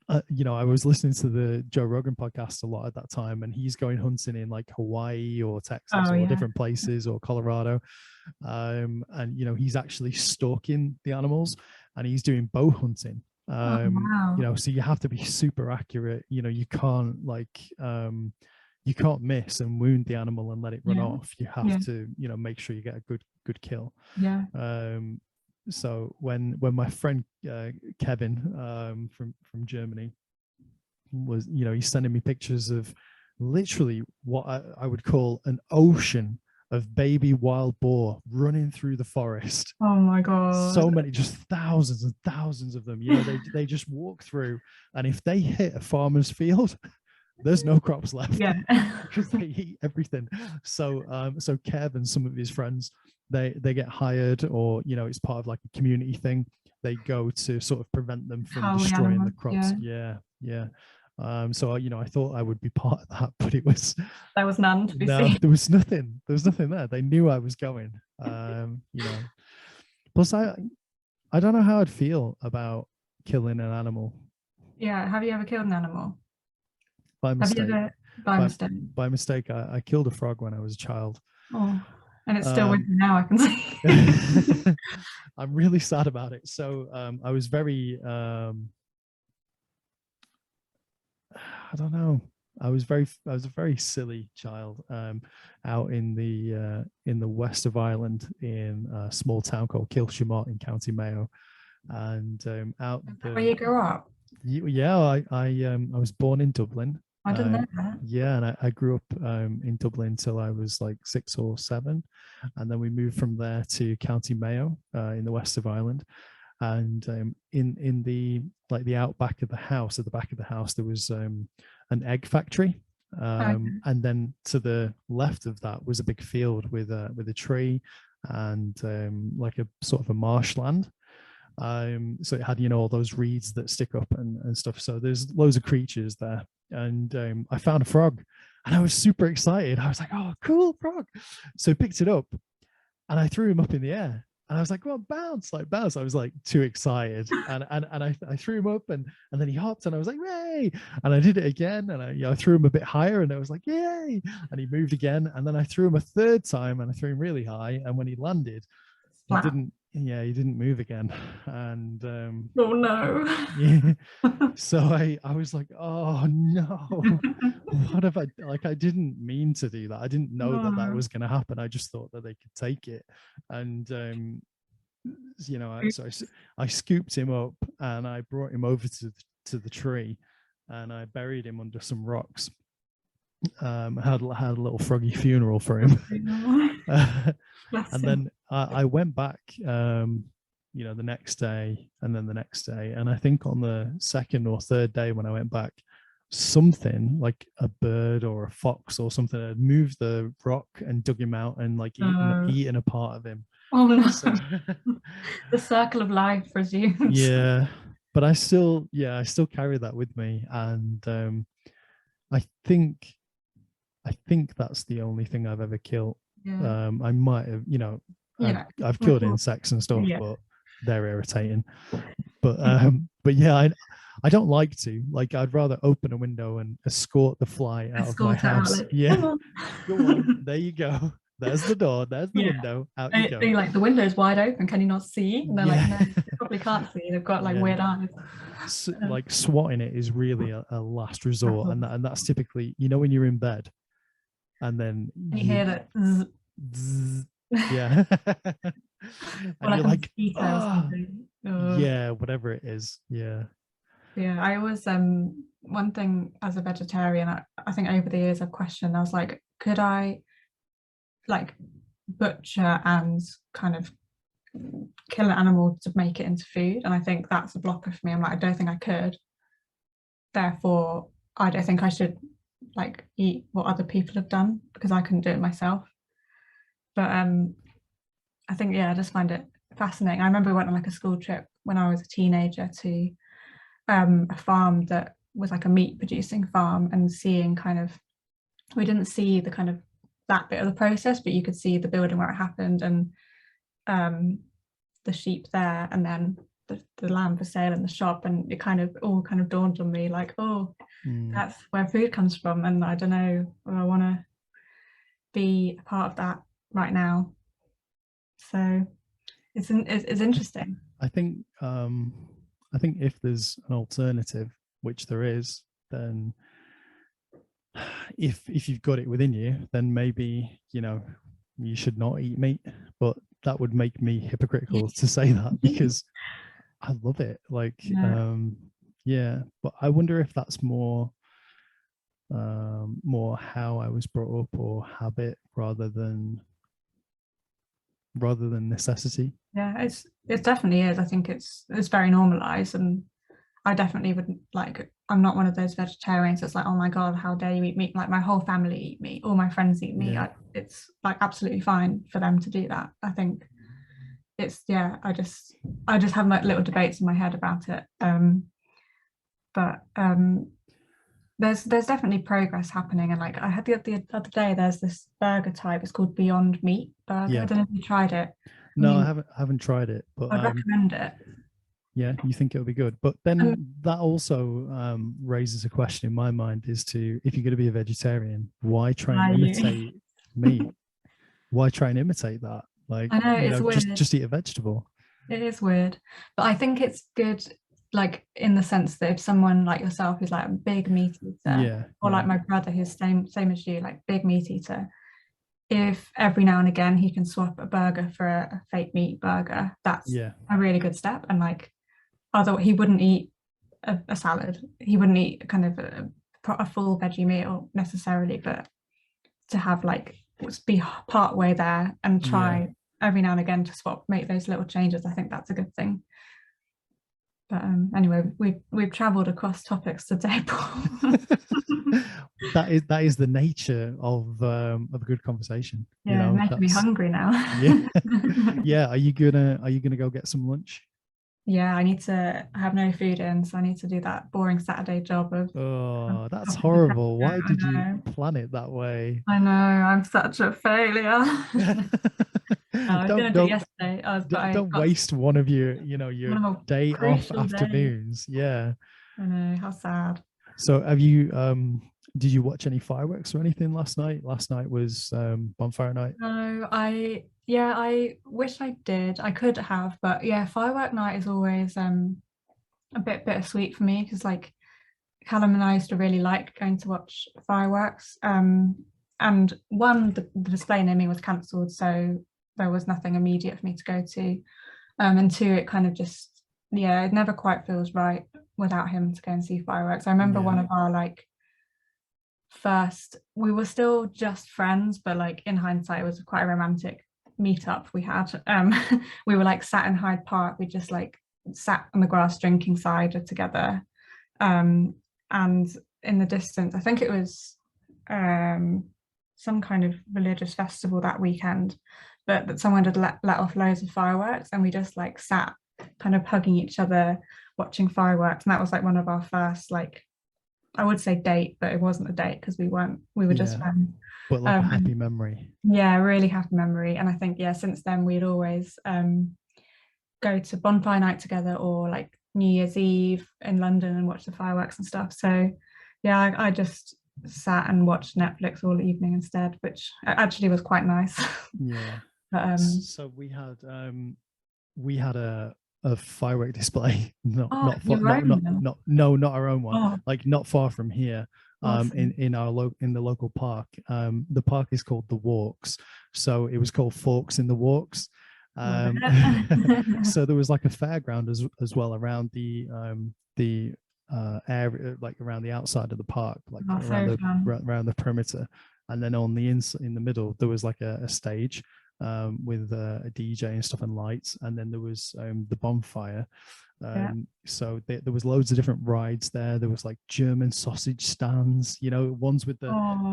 I was listening to the Joe Rogan podcast a lot at that time, and he's going hunting in like Hawaii or Texas or different places, or Colorado, and he's actually stalking the animals, and he's doing bow hunting. Wow. So you have to be super accurate. You can't you can't miss and wound the animal and let it run off. You have to make sure you get a good kill. So when my friend Kevin from Germany was, he's sending me pictures of literally what I would call an ocean of baby wild boar running through the forest. Oh my God. So many, just thousands and thousands of them. They just walk through, and if they hit a farmer's field, there's no crops left. Because they eat everything. So Kev and some of his friends, they get hired, or it's part of like a community thing. They go to sort of prevent them from destroying the crops. So I thought I would be part of that, but there was none to be seen. There was nothing there. They knew I was going. Plus I don't know how I'd feel about killing an animal. Have you ever killed an animal? By mistake. By mistake, I killed a frog when I was a child. Oh, and it's still with me now, I can see. I'm really sad about it. So I was very I don't know. I was a very silly child, out in the west of Ireland, in a small town called Kilshamott in County Mayo, and where you grew up? I was born in Dublin. I didn't know that. Yeah, and I grew up in Dublin until I was like 6 or 7, and then we moved from there to County Mayo in the west of Ireland. And in the outback of the house, at the back of the house, there was an egg factory, and then to the left of that was a big field with a tree and like a sort of a marshland. So it had all those reeds that stick up and stuff. So there's loads of creatures there, and I found a frog, and I was super excited. I was like, "Oh, cool frog!" So I picked it up, and I threw him up in the air. And I was like, "Well, bounce!" I was like too excited, and I threw him up, and then he hopped, and I was like, "Yay!" And I did it again, and I threw him a bit higher, and I was like, "Yay!" And he moved again, and then I threw him a third time, and I threw him really high, and when he landed, he didn't move again, and oh no. So I was like, "Oh no, what have I I didn't mean to do that. I didn't know that was going to happen. I just thought that they could take it." And I scooped him up, and I brought him over to the tree, and I buried him under some rocks. I had a little froggy funeral for him. And then I went back the next day, and then the next day, and I think on the second or third day when I went back, something like a bird or a fox or something had moved the rock and dug him out and like eaten a part of him. Oh no. So, the circle of life resumes. Yeah, but I still carry that with me, and I think that's the only thing I've ever killed. I might have, I've killed insects and stuff, but they're irritating. But I don't like to. Like, I'd rather open a window and escort the fly out of my house. Go on, there you go. There's the door. There's the window. Out you go. Like, the window's wide open. Can you not see? And they're like, no, they probably can't see. They've got like weird eyes. So, like, swatting it is really a last resort, and that's typically, when you're in bed, and then you hear that. Zzz, yeah. And you're like, oh, oh. yeah, whatever it is. Yeah. Yeah, I always one thing as a vegetarian, I think over the years I've questioned, I was like, could I like butcher and kind of kill an animal to make it into food? And I think that's a blocker for me. I'm like, I don't think I could. Therefore, I don't think I should like eat what other people have done because I couldn't do it myself. But I think, yeah, I just find it fascinating. I remember we went on like a school trip when I was a teenager to a farm that was like a meat producing farm, and seeing kind of, we didn't see the kind of that bit of the process, but you could see the building where it happened, and the sheep there, and then the lamb for sale in the shop, and it kind of all kind of dawned on me like, oh, that's where food comes from, and I don't know if I want to be a part of that right now. So it's interesting. I think if there's an alternative, which there is, then if you've got it within you, then maybe, you know, you should not eat meat. But that would make me hypocritical to say that, because I love it. Like, yeah, but I wonder if that's more how I was brought up, or habit, rather than necessity. Yeah, it definitely is. I think it's very normalized, and I definitely wouldn't like, I'm not one of those vegetarians that's like, oh my god, how dare you eat meat? Like, my whole family eat meat, all my friends eat meat. It's like absolutely fine for them to do that. I think it's, yeah, I just have like little debates in my head about it. But there's definitely progress happening, and like I had the other day, there's this burger type, it's called Beyond Meat burger. I don't know if you tried it. No, I haven't tried it, but I'd recommend it. Yeah, you think it'll be good, but then that also raises a question in my mind, is to, if you're going to be a vegetarian, why try and imitate meat? Why try and imitate that? Like, I know, it's weird. Just eat a vegetable. It is weird, but I think it's good, like in the sense that if someone like yourself is like a big meat eater, or like my brother who's same as you, like big meat eater, if every now and again he can swap a burger for a fake meat burger, that's a really good step. And like, although he wouldn't eat a salad, he wouldn't eat kind of a full veggie meal necessarily, but to have like be part way there and try every now and again to swap, make those little changes, I think that's a good thing. But anyway, we've traveled across topics today, Paul. that is the nature of a good conversation. Yeah, you know, making me hungry now. Yeah. Are you gonna go get some lunch? Yeah, I have no food in, so I need to do that boring Saturday job of. Oh, that's horrible. Why did you plan it that way? I know, I'm such a failure. I was going to do it yesterday. Don't waste one of your day off afternoons. Yeah. I know, how sad. So have you did you watch any fireworks or anything last night? Last night was bonfire night. No, I wish I did. I could have, but yeah, firework night is always a bit bittersweet for me, because like Callum and I used to really like going to watch fireworks. And one, the display near me was cancelled, so there was nothing immediate for me to go to. And two, it kind of just, it never quite feels right without him to go and see fireworks. I remember one of our like first, we were still just friends, but like in hindsight it was quite a romantic meetup we had. We were like sat in Hyde Park, we just like sat on the grass drinking cider together, and in the distance, I think it was some kind of religious festival that weekend, but that someone had let off loads of fireworks, and we just like sat kind of hugging each other watching fireworks. And that was like one of our first, like, I would say date, but it wasn't a date because we were just friends. But like a happy memory. Yeah, really happy memory. And I think since then we'd always go to bonfire night together, or like New Year's Eve in London and watch the fireworks and stuff. So yeah, I just sat and watched Netflix all evening instead, which actually was quite nice. Yeah. But, so we had a firework display, not our own one, like not far from here. Awesome. in the local park. The park is called The Walks, so it was called Forks in the Walks. So there was like a fairground as well around the area, like around the outside of the park, like around the perimeter. And then on the in the middle, there was like a stage with a DJ and stuff and lights. And then there was the bonfire. So there was loads of different rides there. There was like German sausage stands, you know, ones with the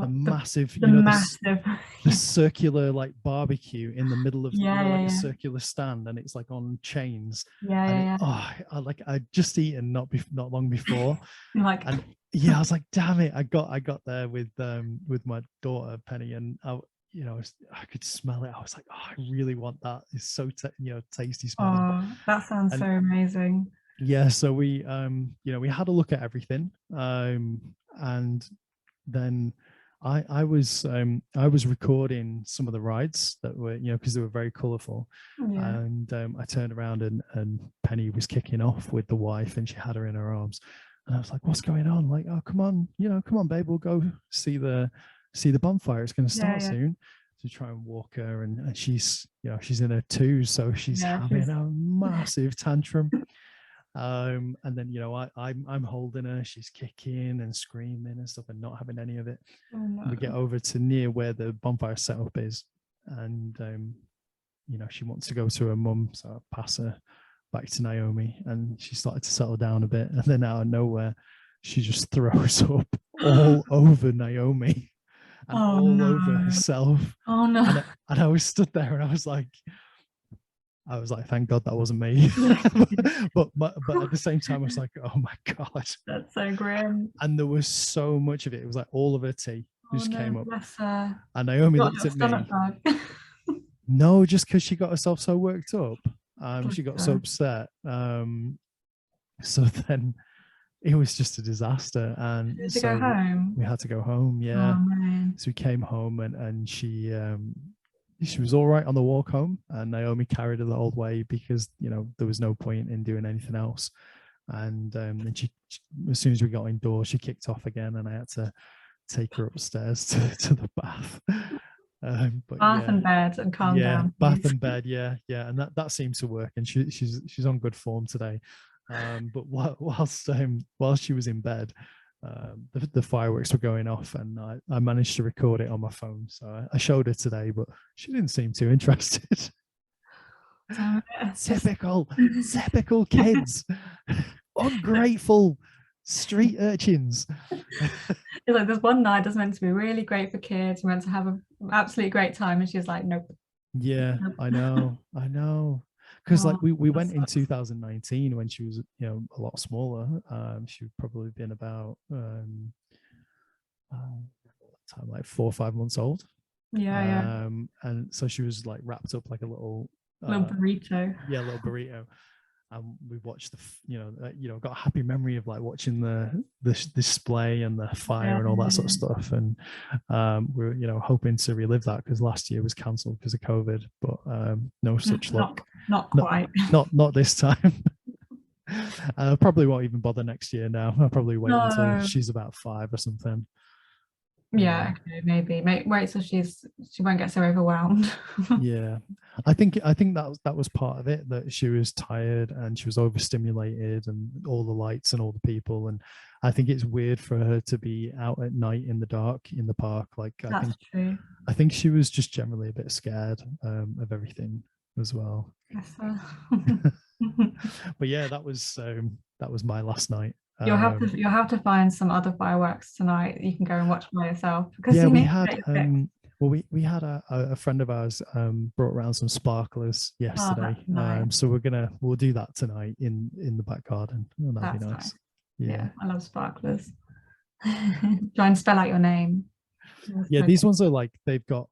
massive, the circular like barbecue in the middle of a circular stand, and it's like on chains. I just eaten not long before. Like, and yeah, I was like, damn it, I got there with my daughter Penny, and I could smell it. I was like, oh, I really want that. It's so tasty smelling. Oh, that sounds so amazing. Yeah, so we we had a look at everything, and then I was recording some of the rides that were, because they were very colorful. And I turned around and Penny was kicking off with the wife, and she had her in her arms, and I was like, what's going on? Like, oh, come on, babe, we'll go see the bonfire. It's going to start soon. To try and walk her, and she's in her twos, so she's having a massive tantrum. And then I'm holding her, she's kicking and screaming and stuff and not having any of it. We get over to near where the bonfire setup is, and she wants to go to her mum, so I pass her back to Naomi, and she started to settle down a bit, and then out of nowhere she just throws up all over Naomi and all over herself. Oh no. And I was stood there, and I was like, thank God that wasn't me. but at the same time, I was like, oh my God, that's so grim. And there was so much of it. It was like all of her tea just came up. Bless her. And Naomi looked at me. No, just because she got herself so worked up. She got so upset. So then it was just a disaster. And Did you go home? We had to go home, yeah. Oh, man. So we came home, and she was all right on the walk home, and Naomi carried her the whole way because there was no point in doing anything else. And then she, as soon as we got indoors, she kicked off again, and I had to take her upstairs to the bath. Bath and bed and calm down. Bath and bed, yeah, and that seemed to work, and she's on good form today. But while she was in bed, the fireworks were going off, and I managed to record it on my phone. So I showed her today, but she didn't seem too interested. Typical kids, ungrateful street urchins. It's like this one night is meant to be really great for kids. We're meant to have an absolutely great time, and she's like, nope. Yeah, nope. I know. Because we went in 2019 when she was a lot smaller. She would probably been about like 4 or 5 months old. Yeah. And so she was like wrapped up like a little burrito. Yeah, a little burrito. And we watched got a happy memory of like watching the display and the fire and all that sort of stuff. And we're hoping to relive that, because last year was cancelled because of COVID. But no such luck. Not quite. Not this time. I probably won't even bother next year now. I'll probably wait until she's about 5 or something. Yeah, okay, maybe wait till she won't get so overwhelmed. Yeah, I think that was part of it, that she was tired and she was overstimulated, and all the lights and all the people, and I think it's weird for her to be out at night in the dark in the park. Like, That's true. I think she was just generally a bit scared of everything as well. Yes, sir. But yeah, that was my last night. You'll have to find some other fireworks tonight you can go and watch by yourself. Because we had we had a friend of ours brought around some sparklers yesterday. Nice. So we'll do that tonight in the back garden. Oh, that'd be nice. Yeah, I love sparklers. Try and spell out your name. Yeah, these ones are like, they've got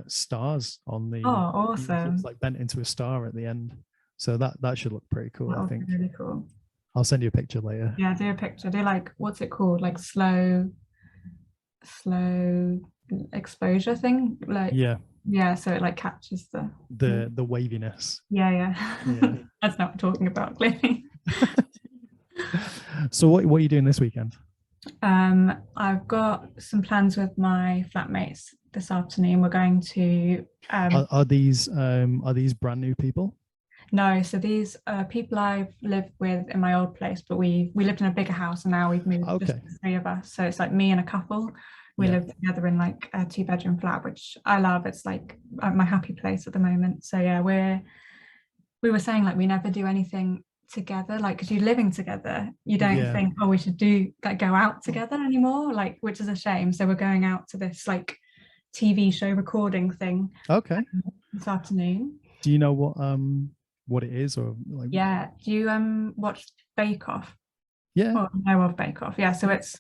stars on the. Oh, awesome! It's like bent into a star at the end, so that should look pretty cool. I think. Really cool. I'll send you a picture later. Yeah, do a picture. Do like, what's it called? Like slow exposure thing. Like yeah. So it like catches the waviness. Yeah. That's not what I'm talking about, clearly. So what are you doing this weekend? I've got some plans with my flatmates this afternoon. We're going to Are these brand new people? no, so these people I've lived with in my old place, but we lived in a bigger house and now we've moved just the three of us. So it's like me and a couple. We live together in like a 2-bedroom flat, which I love. It's like my happy place at the moment. So yeah, we were saying like we never do anything together, like because you're living together, you don't think, oh, we should do like go out together anymore, like, which is a shame. So we're going out to this like TV show recording thing this afternoon. Do you know what it is, or like? Yeah, do you watch Bake Off? Yeah. Or know of Bake Off? Yeah, so it's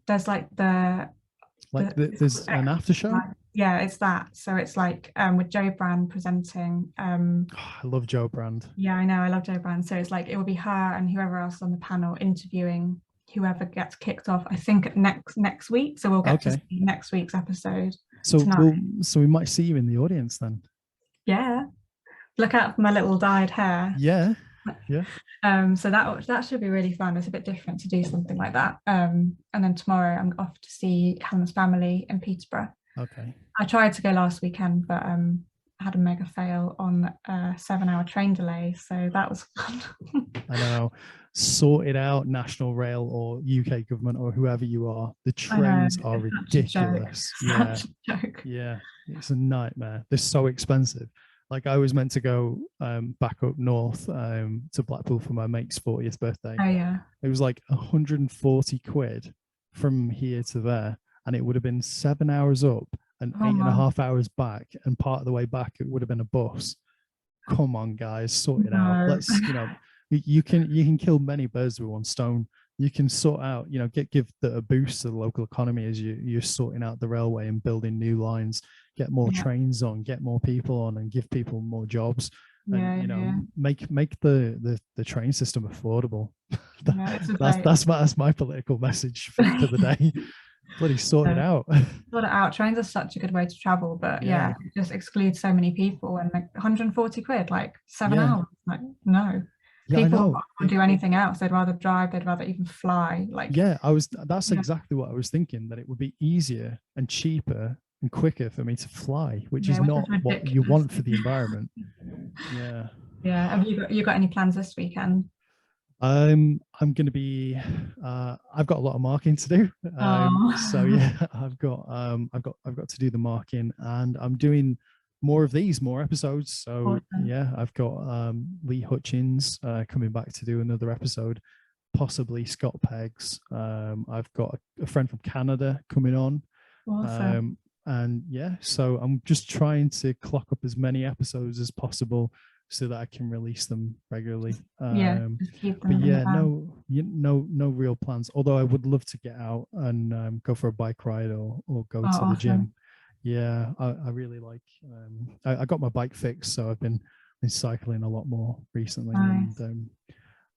there's like there's an after show. Yeah, it's that. So it's like with Joe Brand presenting. I love Joe Brand. Yeah, I know, I love Joe Brand. So it's like it will be her and whoever else on the panel interviewing whoever gets kicked off, I think next week. So we'll get to see next week's episode. So we might see you in the audience then. Yeah. Look out for my little dyed hair. Yeah. So that should be really fun. It's a bit different to do something like that. And then tomorrow I'm off to see Callum's family in Peterborough. Okay. I tried to go last weekend, but I had a mega fail on a 7-hour train delay, so that was fun. I know. Sort it out, National Rail or UK government or whoever you are. The trains are ridiculous. Such a joke. Yeah, it's a nightmare. They're so expensive. Like I was meant to go back up north to Blackpool for my mate's 40th birthday. Oh yeah. It was like 140 quid from here to there, and it would have been 7 hours up and 8.5 hours back, and part of the way back it would have been a bus. Come on, guys, sort it out. Let's, you can kill many birds with one stone. You can sort out, give a boost to the local economy as you're sorting out the railway and building new lines, get more trains on, get more people on, and give people more jobs. And make the train system affordable. That's my political message for the day. Bloody sort it out. Sort it out. Trains are such a good way to travel, but it just excludes so many people, and like 140 quid, like 7 hours. Like no. People won't do anything else. They'd rather drive, they'd rather even fly. Like that's exactly what I was thinking, that it would be easier and cheaper and quicker for me to fly, which is not what you want for the environment. Have you got any plans this weekend? I'm going to be I've got a lot of marking to do, so I've got to do the marking, and I'm doing more episodes. So I've got Lee Hutchins coming back to do another episode, possibly Scott Peggs. I've got a friend from Canada coming on. Awesome. And so I'm just trying to clock up as many episodes as possible so that I can release them regularly. No real plans, although I would love to get out and go for a bike ride or go to the gym. I really like I got my bike fixed, so I've been cycling a lot more recently. Nice. And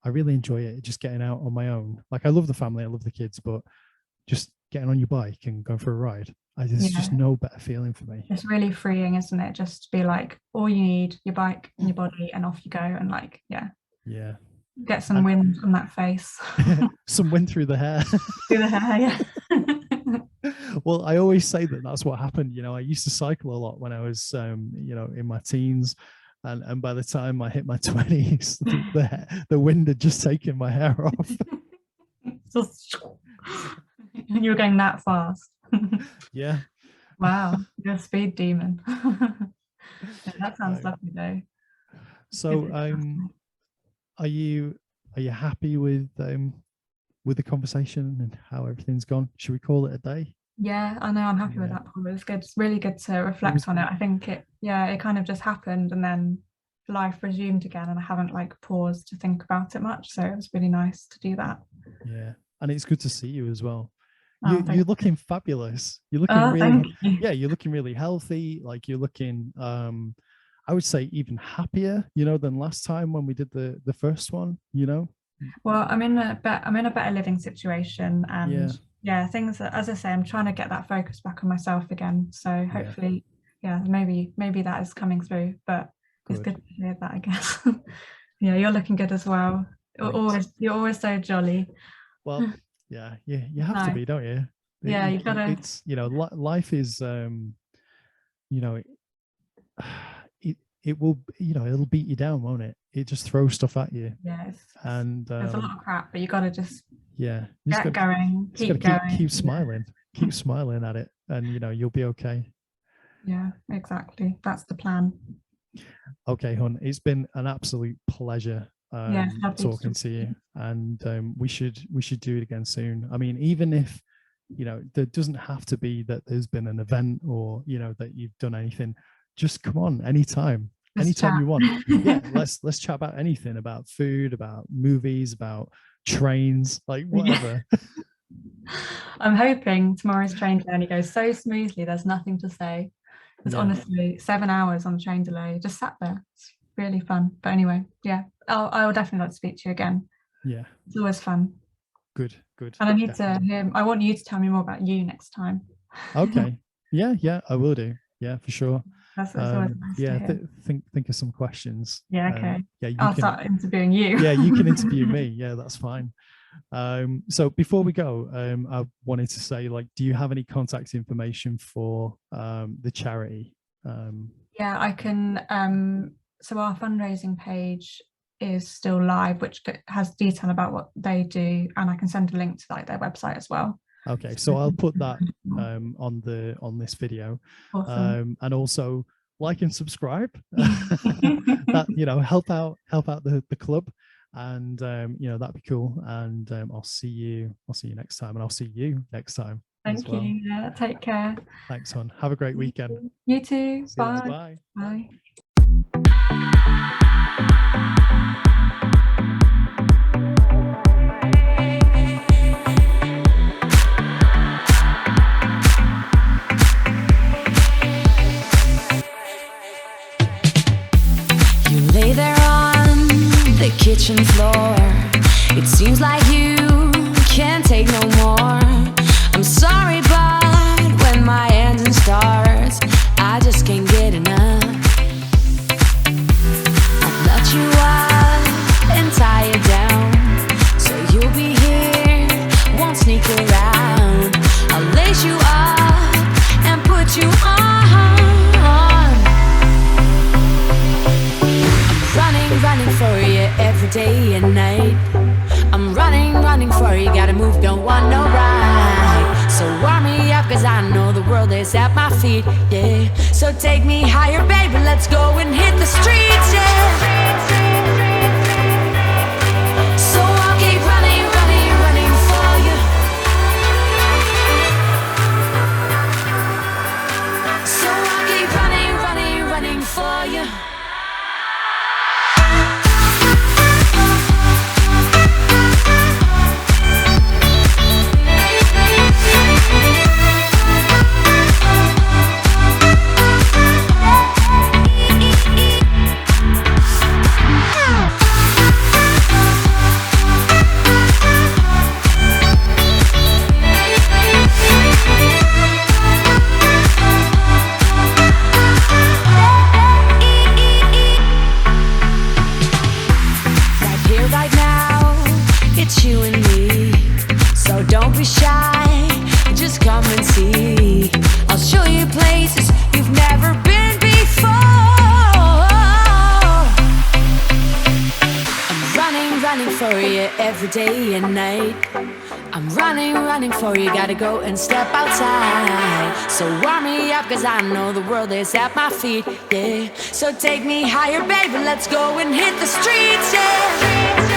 I really enjoy it, just getting out on my own. Like I love the family, I love the kids, but just getting on your bike and going for a ride, there's just no better feeling for me. It's really freeing, isn't it? Just to be like, all you need, your bike and your body, and off you go. And like get some wind on that face. Some wind through the hair. Well, I always say that's what happened. I used to cycle a lot when I was in my teens, and by the time I hit my 20s, the wind had just taken my hair off. You were going that fast. Yeah. Wow, you're a speed demon. That sounds lovely though. So are you happy with the conversation and how everything's gone? Should we call it a day? Yeah, I know, I'm happy with that, Paul. It was good. It's really good to reflect on it. I think it kind of just happened, and then life resumed again, and I haven't like paused to think about it much, so it was really nice to do that. Yeah, and it's good to see you as well. You're looking fabulous. You're looking you're looking really healthy. Like you're looking I would say even happier, than last time when we did the first one, Well, I'm in a better living situation, and things, as I say, I'm trying to get that focus back on myself again. So hopefully, maybe that is coming through. But it's good to hear that, I guess. You're looking good as well. You're always so jolly. Well, Yeah, you have to be, don't you? Yeah, you gotta. It's life is it will it'll beat you down, won't it? It just throws stuff at you. Yes. And there's a lot of crap, but you gotta just get going, keep smiling, keep smiling at it, and you'll be okay. Yeah, exactly. That's the plan. Okay, hon, it's been an absolute pleasure talking to you, and we should do it again soon. I mean, even if there doesn't have to be that there's been an event or that you've done anything, just come on anytime you want. Yeah, let's chat about anything, about food, about movies, about trains, like whatever. I'm hoping tomorrow's train journey goes so smoothly there's nothing to say. It's honestly 7 hours on the train delay, just sat there. It's really fun. But anyway, yeah, I'll definitely like to speak to you again. Yeah, it's always fun. Good. And I need to hear, I want you to tell me more about you next time. Okay. Yeah, I will do. Yeah, for sure. That's always nice to hear. Think of some questions. Yeah, okay. I'll start interviewing you. Yeah, you can interview me. Yeah, that's fine. So before we go, I wanted to say, like, do you have any contact information for the charity? Yeah, I can. So our fundraising page is still live, which has detail about what they do, and I can send a link to like their website as well. Okay, so I'll put that on this video. Awesome. And also like and subscribe. That help out the club, and that'd be cool. And I'll see you next time, and I'll see you next time. Thank you. Yeah, take care. Thanks, hon. Have a great weekend. You too. Bye. Bye. Bye. Lay there on the kitchen floor. It seems like you can't take no more. I'm sorry, but when my engine starts, I just can't get enough. I'll let you up and tie you down, so you'll be here, won't sneak around. I'll lace you up and put you on. Running for you every day and night. I'm running for you, gotta move, don't want no ride. So warm me up, cause I know the world is at my feet, yeah. So take me higher, baby, let's go and hit the streets, yeah. So I'll keep running for you. So I'll keep running for you. You and me, so don't be shy, just come and see. I'll show you places you've never been before. I'm running for you every day and night. I'm running for you, gotta go and step outside. So warm me up, cause I know the world is at my feet, yeah. So take me higher, baby, let's go and hit the streets, yeah.